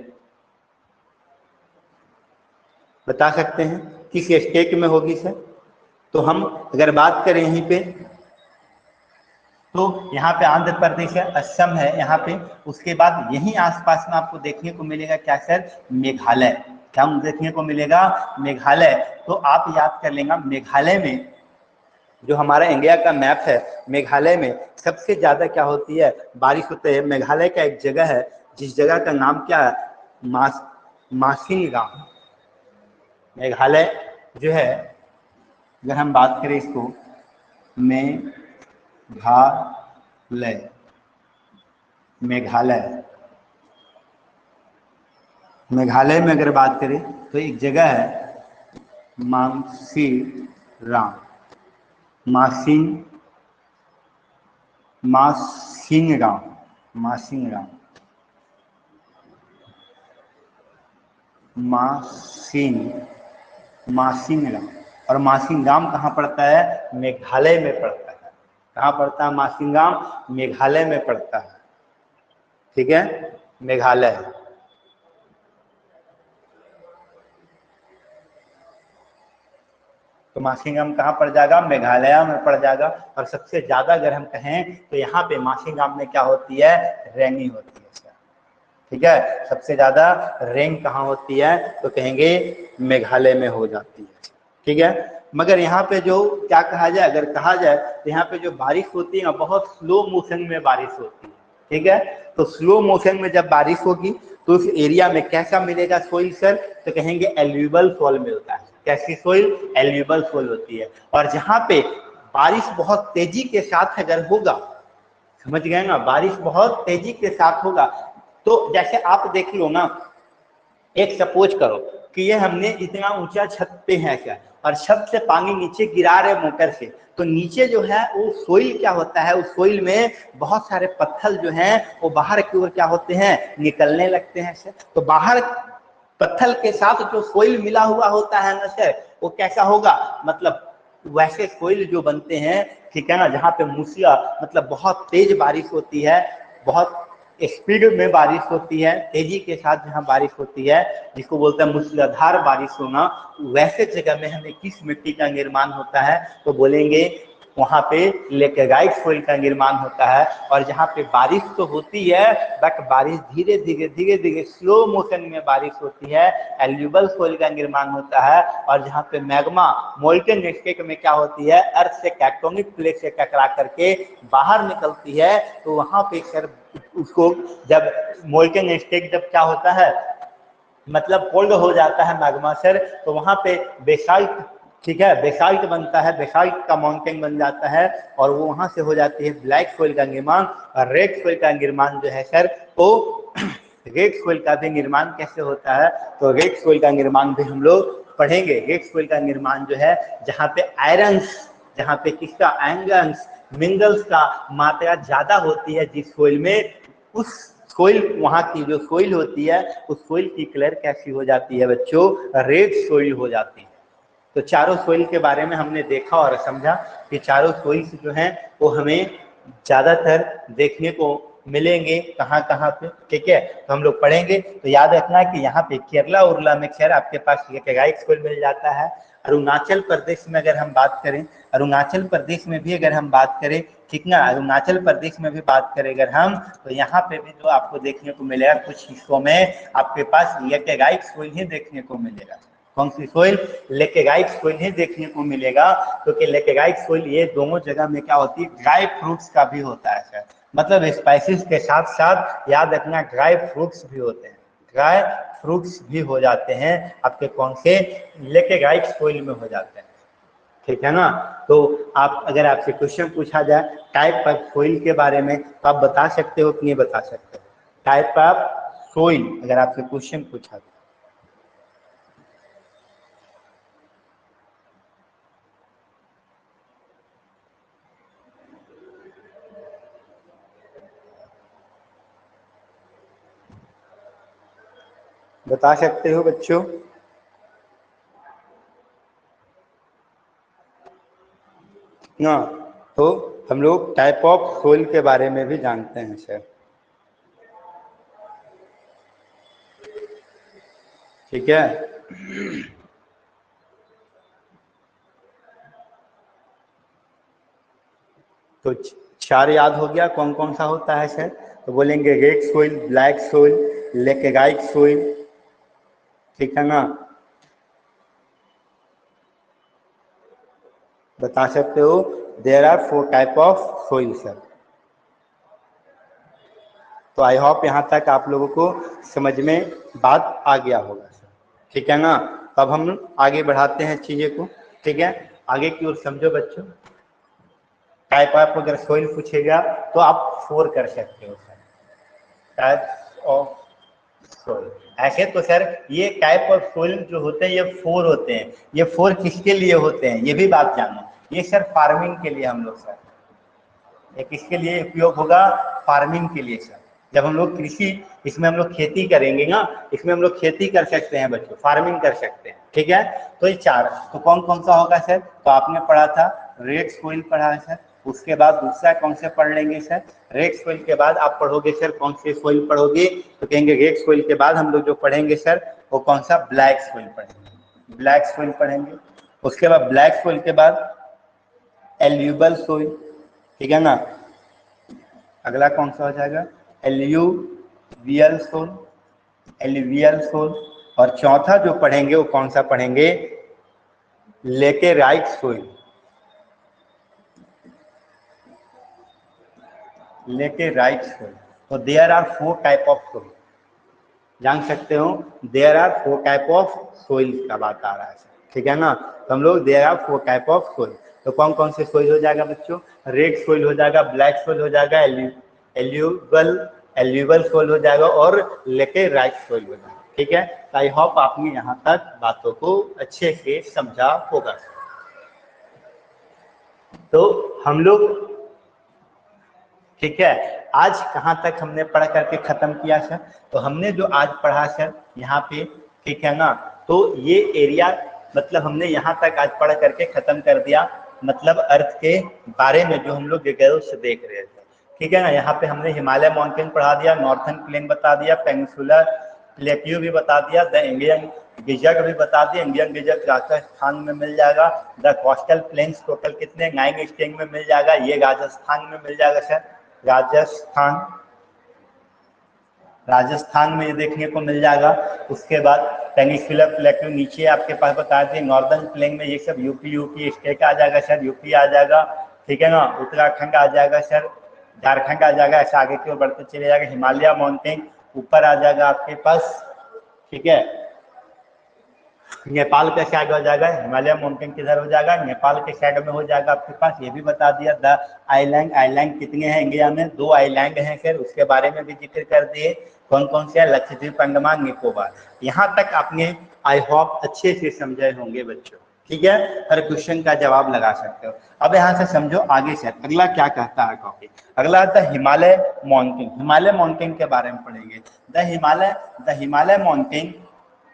बता सकते हैं किस स्टेट में होगी सर? तो हम अगर बात करें यहीं पे, तो यहाँ पे आंध्र प्रदेश है, असम है यहाँ पे। उसके बाद यहीं आसपास में आपको देखने को मिलेगा क्या सर? मेघालय। क्या देखने को मिलेगा? मेघालय। तो आप याद कर लेंगे, मेघालय में जो हमारा इंडिया का मैप है, मेघालय में सबसे ज्यादा क्या होती है? बारिश होती है। मेघालय का एक जगह है जिस जगह का नाम क्या है? मासिनगाम। मेघालय जो है, अगर हम बात करें इसको, मेघालय, मेघालय, मेघालय में अगर बात करें तो एक जगह है मांगसीराम, मासिन, मासिनराम, मासिनराम, मासिन, मासिनराम। और मासिनराम कहाँ पड़ता है? मेघालय में पड़ता है। कहाँ पड़ता है मासिनराम? मेघालय में पड़ता है, ठीक है, मेघालय। तो मासिंगाम कहाँ पड़ जाएगा, मेघालय में पड़ जाएगा। और सबसे ज्यादा अगर हम कहें तो यहाँ पे मासिंगाम में क्या होती है, रेनी होती है सर, ठीक है। सबसे ज्यादा रेन कहाँ होती है, तो कहेंगे मेघालय में हो जाती है, ठीक है। मगर यहाँ पे जो क्या कहा जाए, अगर कहा जाए तो यहाँ पे जो बारिश होती है ना, बहुत स्लो मोशन में बारिश होती है, ठीक है। तो स्लो मोशन में जब बारिश होगी तो उस एरिया में कैसा मिलेगा सोइल सर, तो कहेंगे एल्यूबल सोइल मिलता है। कैसी सोइल, एल्यूबल सोइल होती है। और जहाँ पे बारिश बहुत तेजी के साथ अगर होगा, समझ गए ना, बारिश बहुत तेजी के साथ होगा, तो जैसे आप देख लो ना, एक सपोज करो कि ये हमने इतना ऊंचा छत पे है क्या, और छत से पानी नीचे गिरा रहे मोटर से, तो नीचे जो है वो सोइल क्या होता है, उस सोइल में बहुत सारे पत्थर जो हैं वो बाहर की ओर क्या होते हैं, निकलने लगते हैं सर। तो बाहर पत्थर के साथ जो सोइल मिला हुआ होता है ना सर, वो कैसा होगा, मतलब वैसे सोइल जो बनते हैं, ठीक है ना, जहाँ पे मूसला मतलब बहुत तेज बारिश होती है, बहुत स्पीड में बारिश होती है, तेजी के साथ जहाँ बारिश होती है, जिसको बोलते हैं मूसलाधार बारिश होना, वैसे जगह में हमें किस मिट्टी का निर्माण होता है, तो बोलेंगे वहां पे लेटेराइट सोइल का निर्माण होता है। और जहाँ पे बारिश तो होती है, बट बारिश धीरे धीरे स्लो मोशन में बारिश होती है, एल्यूबल सोइल का निर्माण होता है। और जहाँ पे मैग्मा मोल्टेन स्टेट में क्या होती है, अर्थ से टेक्टोनिक प्लेट से टकरा करके बाहर निकलती है, तो वहां पे सर उसको जब मोल्टेन स्टेट जब क्या होता है, मतलब कोल्ड हो जाता है मैग्मा सर, तो वहां पे बेसाल्ट, ठीक है, बेसाल्ट बनता है, बेसाल्ट का माउंटेन बन जाता है, और वो वहां से हो जाती है ब्लैक सोइल का निर्माण। और रेड सोइल का निर्माण जो है सर, वो रेड सोइल का भी निर्माण कैसे होता है, तो रेड सोइल का निर्माण भी हम लोग पढ़ेंगे। रेड सोइल का निर्माण जो है, जहाँ पे आयरन्स, जहाँ पे किसका, एंगल्स, मिनरल्स का मात्रा ज्यादा होती है जिस सोइल में, उस सोइल, वहां की जो सोइल होती है, उस सोइल की कलर कैसी हो जाती है बच्चों, रेड सोइल हो जाती है। तो चारों सोइल के बारे में हमने देखा और समझा कि चारों सोइल जो हैं वो हमें ज्यादातर देखने को मिलेंगे कहाँ कहाँ पे, ठीक है। तो हम लोग पढ़ेंगे, तो याद रखना कि यहाँ पे केरला उरला में खैर आपके पास लेटेराइट सोइल मिल जाता है। अरुणाचल प्रदेश में अगर हम बात करें, अरुणाचल प्रदेश में भी अगर हम बात करें, ठीक ना, अरुणाचल प्रदेश में भी बात करें अगर हम, तो यहाँ पे भी जो आपको देखने को मिलेगा, कुछ हिस्सों में आपके पास लेटेराइट सोइल ही देखने को मिलेगा। कौन सी सोइल, लेटेराइट सोइल ही देखने को मिलेगा, क्योंकि लेटेराइट सोइल ये दोनों जगह में क्या होती है, ड्राई फ्रूट्स का भी होता है सर, मतलब स्पाइसेस के साथ साथ याद रखना ड्राई फ्रूट्स भी होते हैं, ड्राई फ्रूट्स भी हो जाते हैं आपके कौन से, लेटेराइट सोइल में हो जाते हैं, ठीक है ना। तो आप, अगर आपसे क्वेश्चन पूछा जाए टाइप ऑफ सोइल के बारे में, तो आप बता सकते हो कि नहीं बता सकते, टाइप ऑफ सोइल अगर आपसे क्वेश्चन पूछा जाए। बता सकते हो बच्चों, ना, तो हम लोग टाइप ऑफ सोइल के बारे में भी जानते हैं सर, ठीक है। तो चार याद हो गया, कौन कौन सा होता है सर, तो बोलेंगे red soil, black soil, laterite soil, ठीक है ना, बता सकते हो। There are 4 type of soil sir. तो आई होप यहाँ तक आप लोगों को समझ में बात आ गया होगा सर, ठीक है ना। अब हम आगे बढ़ाते हैं चीजें को, ठीक है, आगे की ओर समझो बच्चों। टाइप ऑफ अगर सोइल पूछेगा तो आप 4 कर सकते हो सर, टाइप ऑफ सोइल। ऐसे तो सर ये टाइप ऑफ सोइल जो होते हैं ये 4 होते हैं, ये 4 किसके लिए होते हैं ये भी बात जानो, ये सर फार्मिंग के लिए हम लोग सर, ये किसके लिए उपयोग होगा, फार्मिंग के लिए सर। जब हम लोग कृषि, इसमें हम लोग खेती करेंगे ना, इसमें हम लोग खेती कर सकते हैं बच्चों, फार्मिंग कर सकते हैं, ठीक है। तो ये 4, तो कौन कौन सा होगा सर, तो आपने पढ़ा था रेड सोइल पढ़ा है सर, उसके बाद दूसरा कौन से पढ़ लेंगे सर, रेड सोइल के बाद आप पढ़ोगे सर कौन से सोइल पढ़ोगे, तो कहेंगे रेड सोइल के बाद हम लोग जो पढ़ेंगे सर वो कौन सा, ब्लैक सोइल पढ़ेंगे, ब्लैक सोइल पढ़ेंगे, उसके बाद ब्लैक सोइल के बाद एल्यूबल सोइल, ठीक है ना। अगला कौन सा हो जाएगा, एल्यूवियल सोइल, एल्यूवियल सोइल। और चौथा जो पढ़ेंगे वो कौन सा पढ़ेंगे, लेटेराइट सोइल, लेटेराइट सोइल। तो there are 4 type of soil, जान सकते हो, there are 4 type of soil का बात आ रहा है, ठीक है ना। तो हम लोग there are 4 type of soil, तो कौन कौन से सोइल हो जाएगा बच्चों, रेड सोइल हो जाएगा, ब्लैक सोइल हो जाएगा, एल्यूबल सोइल हो जाएगा और लेटेराइट सोइल हो जाएगा, ठीक है। तो आई होप आपने यहाँ तक बातों को अच्छे से समझा होगा। तो हम लोग, ठीक है, आज कहाँ तक हमने पढ़ करके खत्म किया सर, तो हमने जो आज पढ़ा सर यहाँ पे, ठीक है ना, तो ये एरिया मतलब हमने यहाँ तक आज पढ़ करके खत्म कर दिया, मतलब अर्थ के बारे में जो हम लोग गहराई से देख रहे थे, ठीक है ना। यहाँ पे हमने हिमालय माउंटेन पढ़ा दिया, नॉर्थन प्लेन बता दिया, पेनिनसुलर प्लेट्यू भी बता दिया, द इंडियन गिजक भी बता दिया, इंडियन गिजक राजस्थान में मिल जाएगा, द कोस्टल प्लेन्स टोटल कितने 9 स्टेट में मिल जाएगा, ये राजस्थान में मिल जाएगा सर, राजस्थान में ये देखने को मिल जाएगा। उसके बाद पेनिनसुलर प्लेट्यू नीचे आपके पास बता दिए, नॉर्दर्न प्लेन में ये सब यूपी स्टेट आ जाएगा सर, यूपी आ जाएगा, ठीक है ना, उत्तराखंड आ जाएगा सर, झारखंड आ जाएगा, ऐसा आगे की ओर बढ़ते चले जाएगा, हिमालय माउंटेन ऊपर आ जाएगा आपके पास, ठीक है। नेपाल के साइड हो जाएगा, हिमालय माउंटेन किधर हो जाएगा, नेपाल के साइड में हो जाएगा आपके पास, ये भी बता दिया। द आइलैंड कितने हैं इंडिया में, 2 आइलैंड हैं सर, उसके बारे में भी जिक्र कर दिए, कौन कौन से, लक्षद्वीप, अंडमान निकोबार। यहाँ तक आपने आई होप अच्छे से समझे होंगे बच्चों, ठीक है, हर क्वेश्चन का जवाब लगा सकते हो। अब यहाँ से समझो आगे से अगला क्या कहता है टॉपिक, अगला आता है हिमालय माउंटेन। हिमालय माउंटेन के बारे में पढ़ेंगे। The Himalaya mountain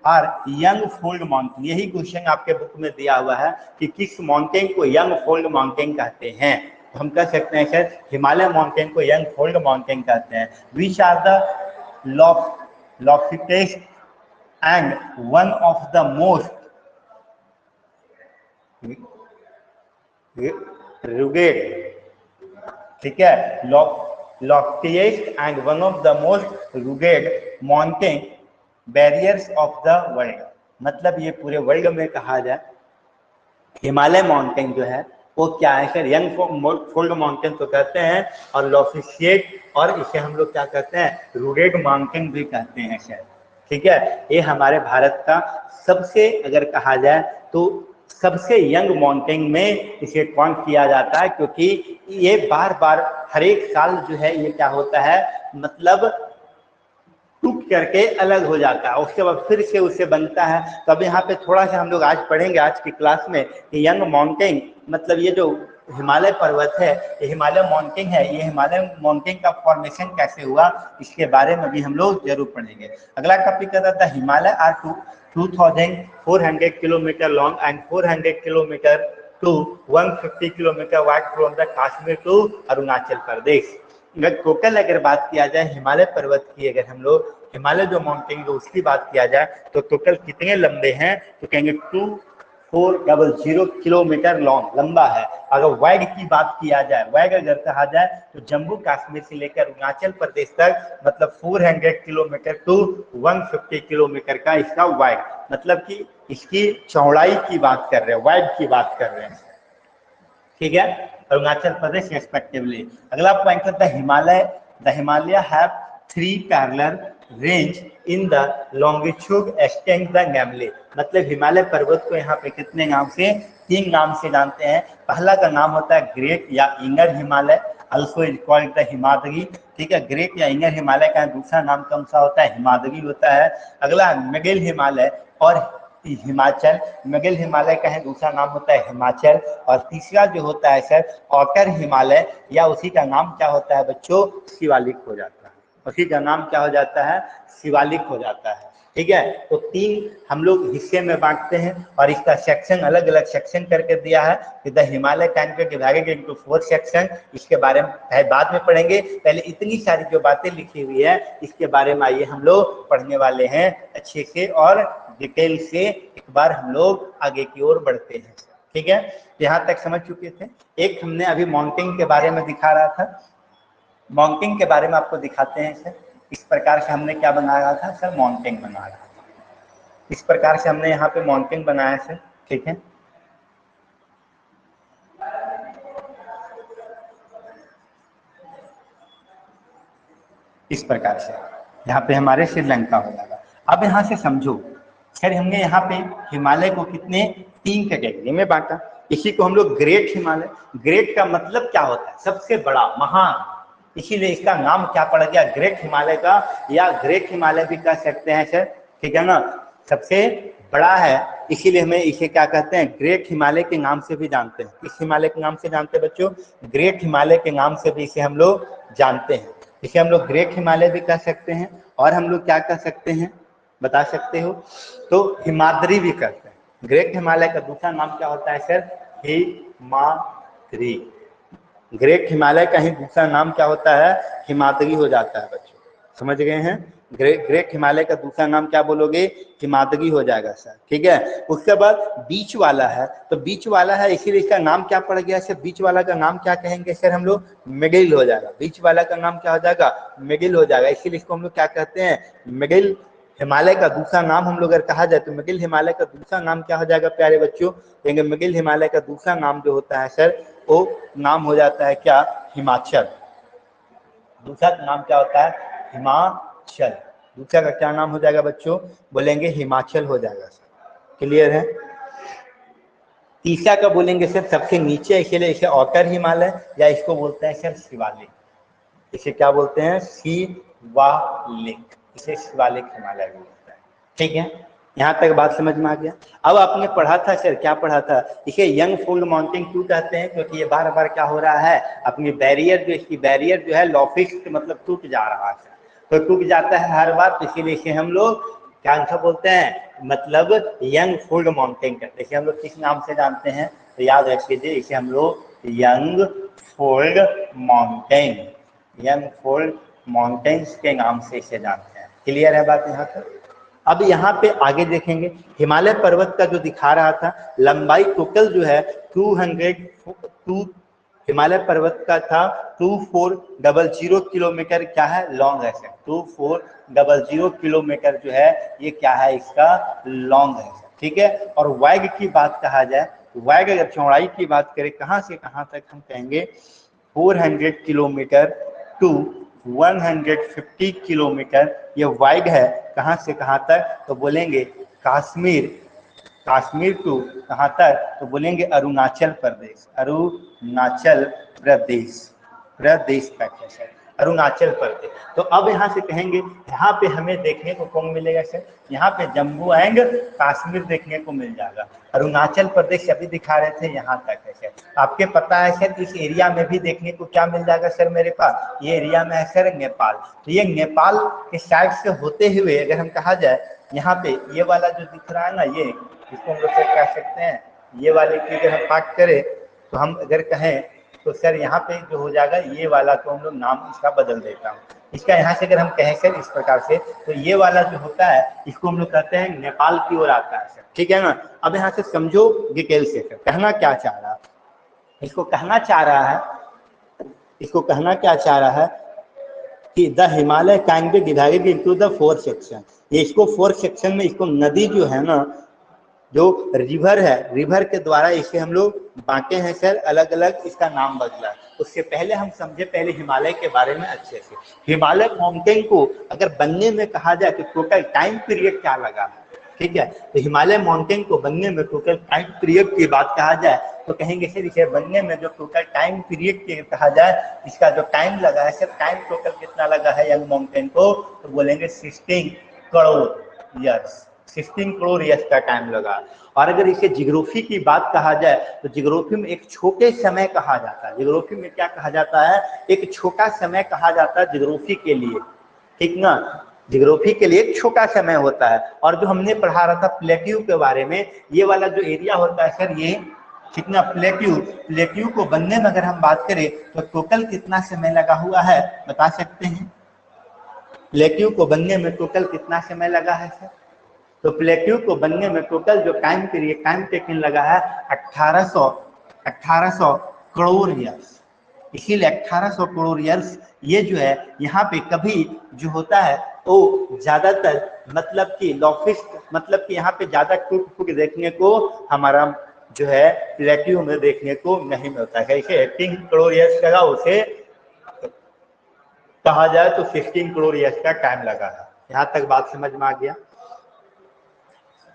are young fold mountain, यही क्वेश्चन आपके बुक में दिया हुआ है कि किस माउंटेन को यंग फोल्ड माउंटेन कहते हैं, तो हम कह सकते हैं सर हिमालय माउंटेन को यंग फोल्ड माउंटेन कहते हैं। Which are the loftiest and one of the most rugged, ठीक है, loftiest and one of the most rugged mountain barriers of the world, मतलब ये पूरे वर्ल्ड में कहा जाए हिमालय माउंटेन जो है वो क्या है सर, यंग फोल्ड माउंटेन तो कहते हैं, और लॉफ्टिएस्ट, और इसे हम लोग क्या कहते हैं, रुगेड माउंटेन भी कहते हैं सर, ठीक है। ये हमारे भारत का सबसे, अगर कहा जाए तो सबसे यंग माउंटेन में इसे काउंट किया जाता है, क्योंकि ये बार बार हर एक साल जो है ये क्या होता है, मतलब टूट करके अलग हो जाता है, उसके बाद फिर से उसे बनता है। तो अब यहाँ पे थोड़ा सा हम लोग आज पढ़ेंगे आज की क्लास में कि यंग माउंटेन, मतलब ये जो हिमालय पर्वत है, ये हिमालय माउंटेन है, ये हिमालय माउंटेन का फॉर्मेशन कैसे हुआ, इसके बारे में भी हम लोग जरूर पढ़ेंगे। अगला टॉपिक कहता था Himalaya are 2400 kilometre long and 400 kilometre to 150 kilometre wide from the Kashmir to Arunachal Pradesh. अगर टोटल अगर बात किया जाए हिमालय पर्वत की, अगर हम लोग हिमालय जो माउंटेन है उसकी बात किया जाए तो टोटल कितने लंबे हैं, तो कहेंगे 2400 किलोमीटर लॉन्ग लंबा है। अगर वाइड की बात किया जाए, वाइड अगर कहा जाए तो जम्मू कश्मीर से लेकर अरुणाचल प्रदेश तक, मतलब 400 किलोमीटर टू 150 किलोमीटर का इसका वाइड, मतलब कि इसकी चौड़ाई की बात कर रहे हैं, वाइड की बात कर रहे हैं, ठीक है, अरुणाचल प्रदेश रेस्पेक्टिवली। अगला पॉइंट है the Himalaya have 3 parallel range in the longitude extend the namely, मतलब हिमालय पर्वत को यहाँ पे कितने नाम से, 3 नाम से जानते हैं। पहला का नाम होता है ग्रेट या inner Himalaya, also is called the Himadri, ठीक है, ग्रेट या इनर हिमालय का दूसरा नाम कौन सा होता है, हिमाद्री होता है। अगला मिडिल हिमालय और हिमाचल, मिडिल हिमालय का है दूसरा नाम होता है हिमाचल, और तीसरा जो होता है सर आउटर हिमालय, या उसी का नाम क्या होता है बच्चों, शिवालिक हो जाता है, उसी का नाम क्या हो जाता है, शिवालिक हो जाता है, ठीक है। तो 3 हम लोग हिस्से में बांटते हैं और इसका सेक्शन अलग अलग सेक्शन करके दिया है कि the Himalaya can be divided into 4 section, इसके बारे में बाद में पढ़ेंगे, पहले इतनी सारी जो बातें लिखी हुई है इसके बारे में आइए हम लोग पढ़ने वाले हैं अच्छे से और डिटेल से एक बार हम लोग आगे की ओर बढ़ते हैं। ठीक है, यहाँ तक समझ चुके थे। एक हमने अभी माउंटिंग के बारे में दिखा रहा था, माउंटिंग के बारे में आपको दिखाते हैं सर। इस प्रकार से हमने क्या बना रहा था सर, माउंटिंग बना रहा था। इस प्रकार से हमने यहाँ पे माउंटिंग बनाया सर। ठीक है, इस प्रकार से यहाँ पे हमारे श्रीलंका हो जाएगा। अब यहाँ से समझो खैर, हमने यहाँ पे हिमालय को कितने 3 कैटेगरी में बांटा। इसी को हम लोग ग्रेट हिमालय, ग्रेट का मतलब क्या होता है, सबसे बड़ा, महान, इसीलिए इसका नाम क्या पड़ गया ग्रेट हिमालय का, या ग्रेट हिमालय भी कह सकते हैं सर। ठीक है ना, सबसे बड़ा है, इसीलिए हमें इसे क्या कहते हैं, ग्रेट हिमालय के नाम से भी जानते हैं। किस हिमालय के नाम से जानते हैं बच्चों, ग्रेट हिमालय के नाम से भी इसे हम लोग जानते हैं। इसे हम लोग ग्रेट हिमालय भी कह सकते हैं, और हम लोग क्या कह सकते हैं बता सकते हो, तो हिमाद्री भी कहते हैं। ग्रेट हिमालय का दूसरा नाम क्या होता है सर, हिमाद्री। ग्रेट हिमालय का ही दूसरा नाम क्या होता है, हिमाद्री हो जाता है बच्चों, समझ गए हैं। ग्रेट हिमालय का दूसरा नाम क्या बोलोगे, हिमाद्री हो जाएगा सर। ठीक है, उसके बाद बीच वाला है, तो बीच वाला है इसीलिए इसका नाम क्या पड़ गया सर, बीच वाला का नाम क्या कहेंगे सर हम लोग, मिडिल हो जाएगा। बीच वाला का नाम क्या हो जाएगा, मिडिल हो जाएगा, इसीलिए इसको हम लोग क्या कहते हैं, मिडिल हिमालय का दूसरा नाम हम लोग अगर कहा जाए तो मिडिल हिमालय का दूसरा नाम क्या हो जाएगा प्यारे बच्चों, कहेंगे मिडिल हिमालय का दूसरा नाम जो होता है सर, वो नाम हो जाता है क्या, हिमाचल। दूसरा नाम क्या होता है, हिमाचल। दूसरा का क्या नाम हो जाएगा बच्चों, बोलेंगे हिमाचल हो जाएगा सर। क्लियर है। तीसरा का बोलेंगे सर सबसे नीचे, इसलिए इसे औटर हिमालय, या इसको बोलते हैं सर शिवालिक। इसे क्या बोलते हैं, शिवालिक, इसे शिवालिक हिमालय भी बोलता है। ठीक है, यहाँ तक बात समझ में आ गया। अब आपने पढ़ा था सर, क्या पढ़ा था, इसे यंग फोल्ड माउंटिंग क्यों कहते हैं, क्योंकि ये बार बार क्या हो रहा है, अपनी बैरियर जो, इसकी बैरियर जो है लॉफिस्ट मतलब टूट जा रहा है, तो टूट जाता है हर बार, तो इसीलिए इसे हम लोग क्या आंसर बोलते हैं, मतलब यंग फोल्ड माउंटिंग कहते हैं। इसे हम लोग किस नाम से जानते हैं, तो याद रख लीजिए, इसे हम लोग young fold mountain, young fold mountains के नाम से इसे जानते हैं। क्लियर है बात यहाँ तक। अब यहाँ पे आगे देखेंगे, हिमालय पर्वत का जो दिखा रहा था लंबाई टोटल जो है 202, हिमालय पर्वत का था 2400 किलोमीटर क्या है, लॉन्ग है सर। 2400 किलोमीटर जो है ये क्या है, इसका लॉन्ग है। ठीक है, और वैग की बात कहा जाए, वैग अगर चौड़ाई की बात करें कहाँ से कहाँ तक, हम कहेंगे 400 किलोमीटर टू 150 किलोमीटर ये वाइड है। कहाँ से कहाँ तक, तो बोलेंगे कश्मीर, कश्मीर टू कहाँ तक, तो बोलेंगे अरुणाचल प्रदेश, अरुणाचल प्रदेश, प्रदेश तक है सर, अरुणाचल प्रदेश। तो अब यहाँ से कहेंगे, यहाँ पे हमें देखने को कौन मिलेगा सर, यहाँ पे जम्मू एंड कश्मीर देखने को मिल जाएगा। अरुणाचल प्रदेश अभी दिखा रहे थे यहाँ तक है सर। आपके पता है सर इस एरिया में भी देखने को क्या मिल जाएगा सर मेरे पास, ये एरिया में है सर नेपाल। तो ये नेपाल के साइड से होते हुए अगर हम कहा जाए, यहाँ पे ये वाला जो दिख रहा है ना, ये इसको हम लोग कह सकते हैं, ये वाले की अगर हम बात करें तो हम अगर कहें तो सर यहाँ पे जो हो जाएगा ये वाला, तो हम लोग नाम इसका बदल देता हूँ इसका। यहाँ से अगर हम कहें सर इस प्रकार से, तो ये वाला जो होता है इसको हम लोग कहते हैं नेपाल की ओर आता है सर। ठीक है ना। अब यहाँ से समझो डिटेल से सर कहना क्या चाह रहा है, इसको कहना चाह रहा है, इसको कहना क्या चाह रहा है कि the Himalaya can be divided into the 4 section. ये इसको 4 सेक्शन में, इसको नदी जो है ना, जो रिवर है, रिवर के द्वारा इसे हम लोग बांटे हैं सर, अलग अलग इसका नाम बदला। उससे पहले हम समझे पहले हिमालय के बारे में अच्छे से। हिमालय माउंटेन को अगर बनने में कहा जाए तो टोटल टाइम पीरियड क्या लगा है, ठीक है। तो हिमालय माउंटेन को बनने में टोटल टाइम पीरियड की बात कहा जाए तो कहेंगे सर इसे बनने में जो टोटल टाइम पीरियड की कहा जाए, इसका जो टाइम लगा है सर, टाइम टोटल कितना लगा है यंग माउंटेन को, तो बोलेंगे 16 करोड़ ईयर्स, 16 करोड़ ईयर्स का टाइम लगा। और अगर इसे जियोग्राफी की बात कहा जाए तो जियोग्राफी में एक छोटे समय कहा जाता है। जियोग्राफी में क्या कहा जाता है, एक छोटा समय कहा जाता है जियोग्राफी के लिए, ठीक ना। जियोग्राफी के लिए एक छोटा समय होता है। और जो हमने पढ़ा रहा था प्लेट्यू के बारे में, ये वाला जो एरिया होता है सर, ये कितना प्लेट्यू को बनने में अगर हम बात करें तो टोटल कितना समय लगा हुआ है बता सकते हैं? प्लेट्यू को बनने में टोटल कितना समय लगा है सर? तो प्लेट्यू को बनने में टोटल जो टाइम पीरियड टाइम टेकन लगा है 1800 करोड़ ईयर्स। इसीलिए 1800 करोड़ ईयर्स ये जो है यहाँ पे कभी जो होता है वो ज्यादातर मतलब कि लॉफिस्ट मतलब कि यहाँ पे ज्यादा टूट फूट देखने को हमारा जो है प्लेट्यू में देखने को नहीं मिलता है। इसे 18 करोड़ ईयर्स लगा, उसे कहा जाए तो 16 करोड़ ईयर्स का टाइम लगा है। यहाँ तक बात समझ में आ गया।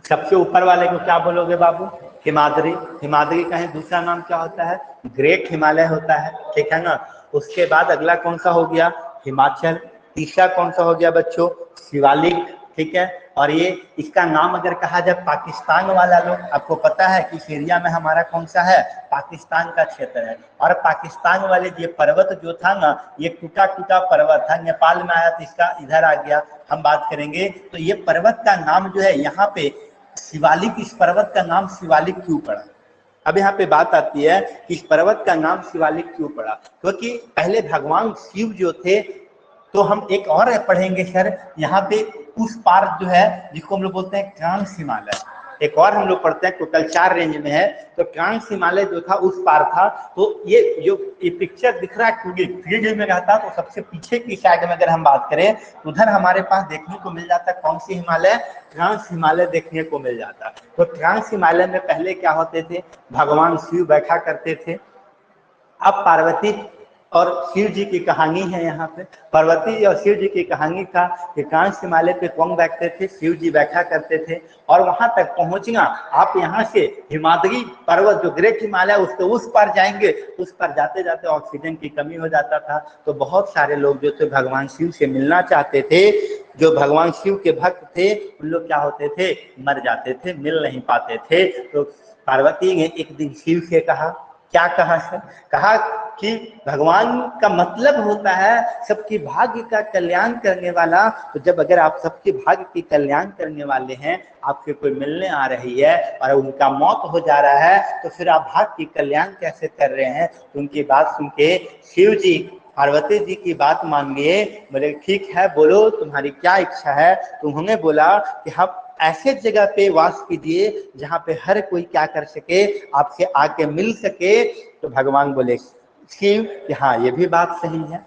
सबसे ऊपर वाले को क्या बोलोगे बाबू? हिमाद्री। हिमाद्री का दूसरा नाम क्या होता है? ग्रेट हिमालय होता है, ठीक है ना। उसके बाद अगला कौन सा हो गया? हिमाचल। तीसरा कौन सा हो गया बच्चों? शिवालिक, ठीक है। और ये इसका नाम अगर कहा जाए पाकिस्तान वाला लोग, आपको पता है कि इस एरिया में हमारा कौन सा है? पाकिस्तान का क्षेत्र है। और पाकिस्तान वाले ये पर्वत जो था ना, ये टूटा टूटा पर्वत था, नेपाल में आया तो इसका इधर आ गया। हम बात करेंगे तो ये पर्वत का नाम जो है यहाँ पे शिवालिक, इस पर्वत का नाम शिवालिक क्यों पड़ा? अब यहाँ पे बात आती है कि इस पर्वत का नाम शिवालिक क्यों पड़ा, क्योंकि पहले भगवान शिव जो थे, तो हम एक और पढ़ेंगे सर यहाँ पे उस पार जो है जिसको हम लोग बोलते हैं ट्रांस हिमालय, एक और हम लोग पढ़ते हैं, टोटल 4 रेंज में है। तो ट्रांस हिमालय जो था उस पार था। तो ये जो ये पिक्चर दिख रहा है 3D में रहता, तो सबसे पीछे की साइड में अगर हम बात करें तो उधर हमारे पास देखने को मिल जाता कौन सी हिमालय? ट्रांस हिमालय देखने को मिल जाता। तो ट्रांस हिमालय में पहले क्या होते थे? भगवान शिव बैठा करते थे। अब पार्वती और शिव जी की कहानी है यहाँ पे। पार्वती और शिव जी की कहानी था कि ट्रांस हिमालय पे कौन बैठते थे? शिव जी बैठा करते थे। और वहां तक पहुंचना, आप यहाँ से हिमाद्री पर्वत जो ग्रेट हिमालय उसके उस पार जाएंगे, उस पर जाते जाते ऑक्सीजन की कमी हो जाता था। तो बहुत सारे लोग जो थे भगवान शिव से मिलना चाहते थे, जो भगवान शिव के भक्त थे, उन लोग क्या होते थे? मर जाते थे, मिल नहीं पाते थे। तो पार्वती ने एक दिन शिव से कहा, क्या कहा सर? कहा कि भगवान का मतलब होता है सबके भाग्य का कल्याण करने वाला। तो जब अगर आप सबके भाग्य की कल्याण करने वाले हैं, आपसे कोई मिलने आ रही है और उनका मौत हो जा रहा है, तो फिर आप भाग्य की कल्याण कैसे कर रहे हैं? तो उनकी बात सुन के शिव जी पार्वती जी की बात मान लिए। बोले ठीक है, बोलो तुम्हारी क्या इच्छा है? तो उन्होंने बोला कि हम ऐसे जगह पे वास कीजिए जहाँ पे हर कोई क्या कर सके? आपसे आके मिल सके। तो भगवान बोले शिव कि हाँ, ये भी बात सही है।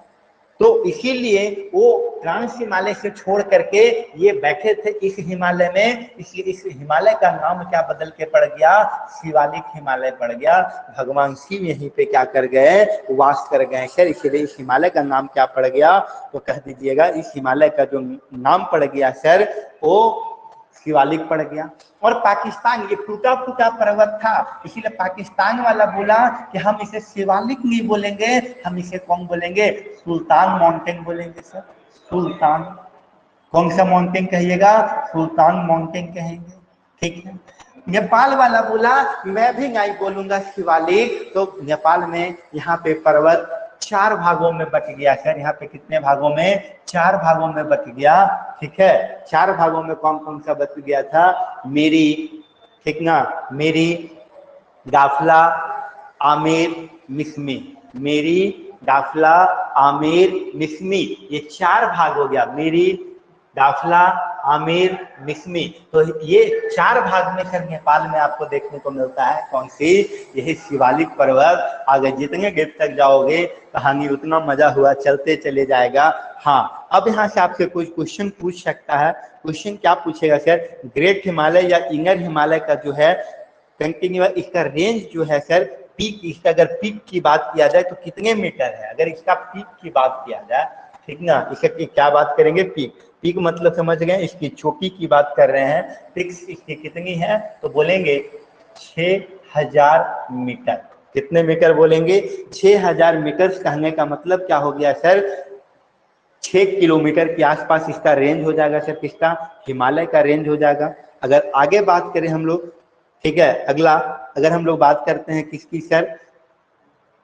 तो इसीलिए वो ट्रांस हिमालय से छोड़ करके ये बैठे थे इस हिमालय में। इसलिए इस हिमालय का नाम क्या बदल के पड़ गया? शिवालिक हिमालय पड़ गया। भगवान शिव यहीं पे क्या कर गए? वास कर गए सर। इसलिए इस हिमालय का नाम क्या पड़ गया? तो कह दीजिएगा इस हिमालय का जो नाम पड़ गया सर, वो शिवालिक पड़ गया। और पाकिस्तान ये टूटा फूटा पर्वत था, इसीलिए पाकिस्तान वाला बोला कि हम इसे शिवालिक नहीं बोलेंगे, हम इसे कौन बोलेंगे? सुल्तान माउंटेन बोलेंगे सर। सुल्तान, कौन सा माउंटेन कहिएगा? सुल्तान माउंटेन कहेंगे, ठीक है। नेपाल वाला बोला मैं भी नहीं बोलूंगा शिवालिक। तो नेपाल में यहाँ पे पर्वत 4 भागों में बट गया सर। यहाँ पे कितने भागों में? 4 भागों में बट गया, ठीक है। 4 भागों में कौन कौन सा बच गया था? मेरी, ठीक ना, मेरी, दाफला, आमेर, मिसमी। मेरी, दाफला, आमेर, मिसमी, ये 4 भाग हो गया। मेरी, दाफला, आमेर, मिसमी। तो ये 4 भाग में सर नेपाल में आपको देखने को मिलता है। कौन सी? यही शिवालिक पर्वत। आगे जितने गेट तक जाओगे कहानी उतना मजा हुआ चलते चले जाएगा। हाँ, अब यहाँ से आपसे कुछ क्वेश्चन पूछ सकता है। क्वेश्चन क्या पूछेगा सर? ग्रेट हिमालय या इनर हिमालय का जो है कंटिन्यूअस, इसका रेंज जो है सर, पीक, इसका अगर पीक की बात किया जाए तो कितने मीटर है? अगर इसका पीक की बात किया जाए, ठीक ना, इसकी क्या बात करेंगे? पीक। पीक मतलब समझ गए, इसकी चोटी की बात कर रहे हैं। पीक इसकी कितनी है? तो बोलेंगे 6000 मीटर। कितने मीटर बोलेंगे? 6000 मीटर। कहने का मतलब क्या हो गया सर? 6 किलोमीटर के आसपास इसका रेंज हो जाएगा सर। किसका? हिमालय का रेंज हो जाएगा। अगर आगे बात करें हम लोग, ठीक है, अगला अगर हम लोग बात करते हैं किसकी सर,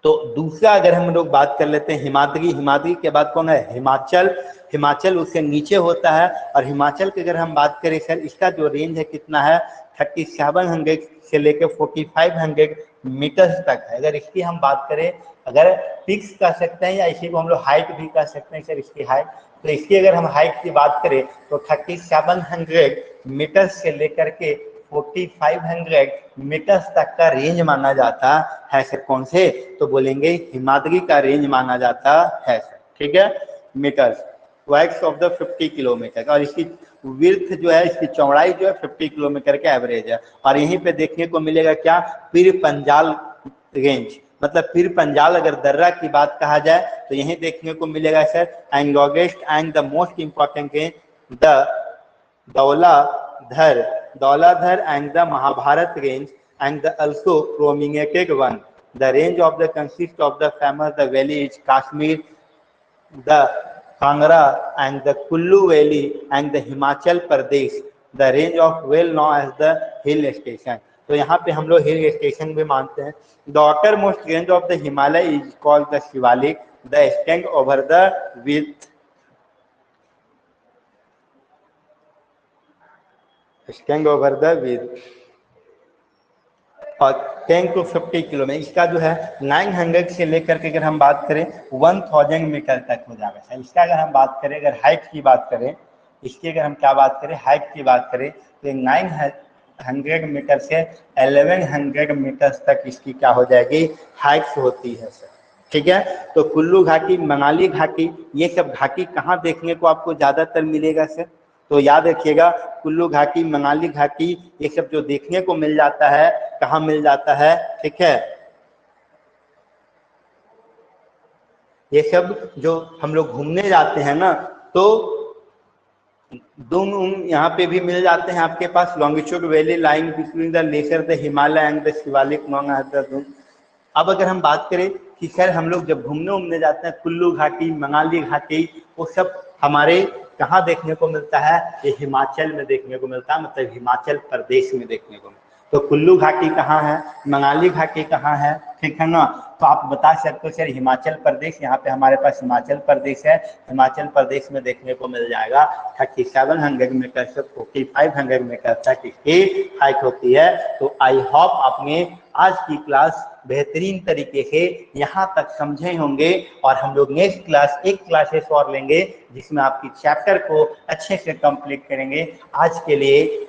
तो दूसरा अगर हम लोग बात कर लेते हैं हिमाद्री। हिमाद्री के बाद कौन है? हिमाचल। हिमाचल उससे नीचे होता है। और हिमाचल की अगर हम बात करें सर, इसका जो रेंज है कितना है? 3700 से लेकर 4500 मीटर्स तक है। अगर इसकी हम बात करें, अगर फिक्स कर सकते हैं या इसी को हम लोग हाइट भी कर सकते हैं सर, इसकी हाइट, तो इसकी अगर हम हाइट की बात करें तो 3700 मीटर से लेकर के 4500 मीटर्स तक का रेंज माना जाता है सर। कौन से? तो बोलेंगे हिमाद्री का रेंज माना जाता है सर, ठीक है, metres wides of the 50 kilometre. और इसकी विड्थ जो है, इसकी चौड़ाई जो है 50 किलोमीटर के एवरेज है। और यहीं पे देखने को मिलेगा क्या, पीर पंजाल रेंज, मतलब पीर पंजाल अगर दर्रा की बात कहा जाए तो यही देखने को मिलेगा sir. And longest and the most important range the Dhauladhar and the Mahabharat range and the also prominent one. The range of the consist of the famous the valley is Kashmir, the Kangra and the Kullu Valley and the Himachal Pradesh. The range of well known as the hill station. तो यहाँ पे हम लोग hill station भी मानते हैं। The outermost range of the Himalaya is called the Shivalik. The extent over the width और 10 to 50 kilometre. इसका जो है 900 से लेकर के अगर हम बात करें 1000 मीटर तक हो जाएगा सर। इसका अगर हम बात करें, अगर हाइट की बात करें, इसकी अगर हम क्या बात करें, हाइट की बात करें तो 900 मीटर से 1100 मीटर तक इसकी क्या हो जाएगी, हाइट होती है सर, ठीक है। तो कुल्लू घाटी, मनाली घाटी, ये सब घाटी कहाँ देखने को आपको ज्यादातर मिलेगा सर? तो याद रखिएगा, कुल्लू घाटी, मनाली घाटी, ये सब जो देखने को मिल जाता है, कहाँ मिल जाता है, ठीक है। ये सब जो हम लोग घूमने जाते हैं ना, तो दोनों यहाँ पे भी मिल जाते हैं आपके पास। Longitude valley lying between the lesser the Himalaya and the Shivalik known. अब अगर हम बात करें कि सर हम लोग जब घूमने जाते हैं, कुल्लू घाटी, मनाली घाटी, वो सब हमारे कहाँ देखने को मिलता है, ये हिमाचल में देखने को मिलता है, मतलब हिमाचल प्रदेश में देखने को मिलता है। तो कुल्लू घाटी कहाँ है, मनाली घाटी कहाँ है, ठीक है ना। तो आप बता सकते हो सर हिमाचल प्रदेश, यहाँ पे हमारे पास हिमाचल प्रदेश है, हिमाचल प्रदेश में देखने को मिल जाएगा 3700 मीटर से 4500 मीटर तक इसकी हाइट होती है। तो आई होप आपने आज की क्लास बेहतरीन तरीके से यहाँ तक समझे होंगे, और हम लोग नेक्स्ट क्लास एक क्लासेस और लेंगे जिसमें आपकी चैप्टर को अच्छे से कंप्लीट करेंगे। आज के लिए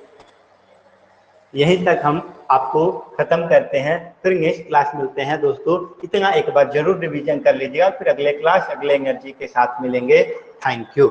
यहीं तक हम आपको खत्म करते हैं, फिर नेक्स्ट क्लास मिलते हैं दोस्तों। इतना एक बार जरूर रिवीजन कर लीजिएगा, फिर अगले क्लास अगले एनर्जी के साथ मिलेंगे। Thank you.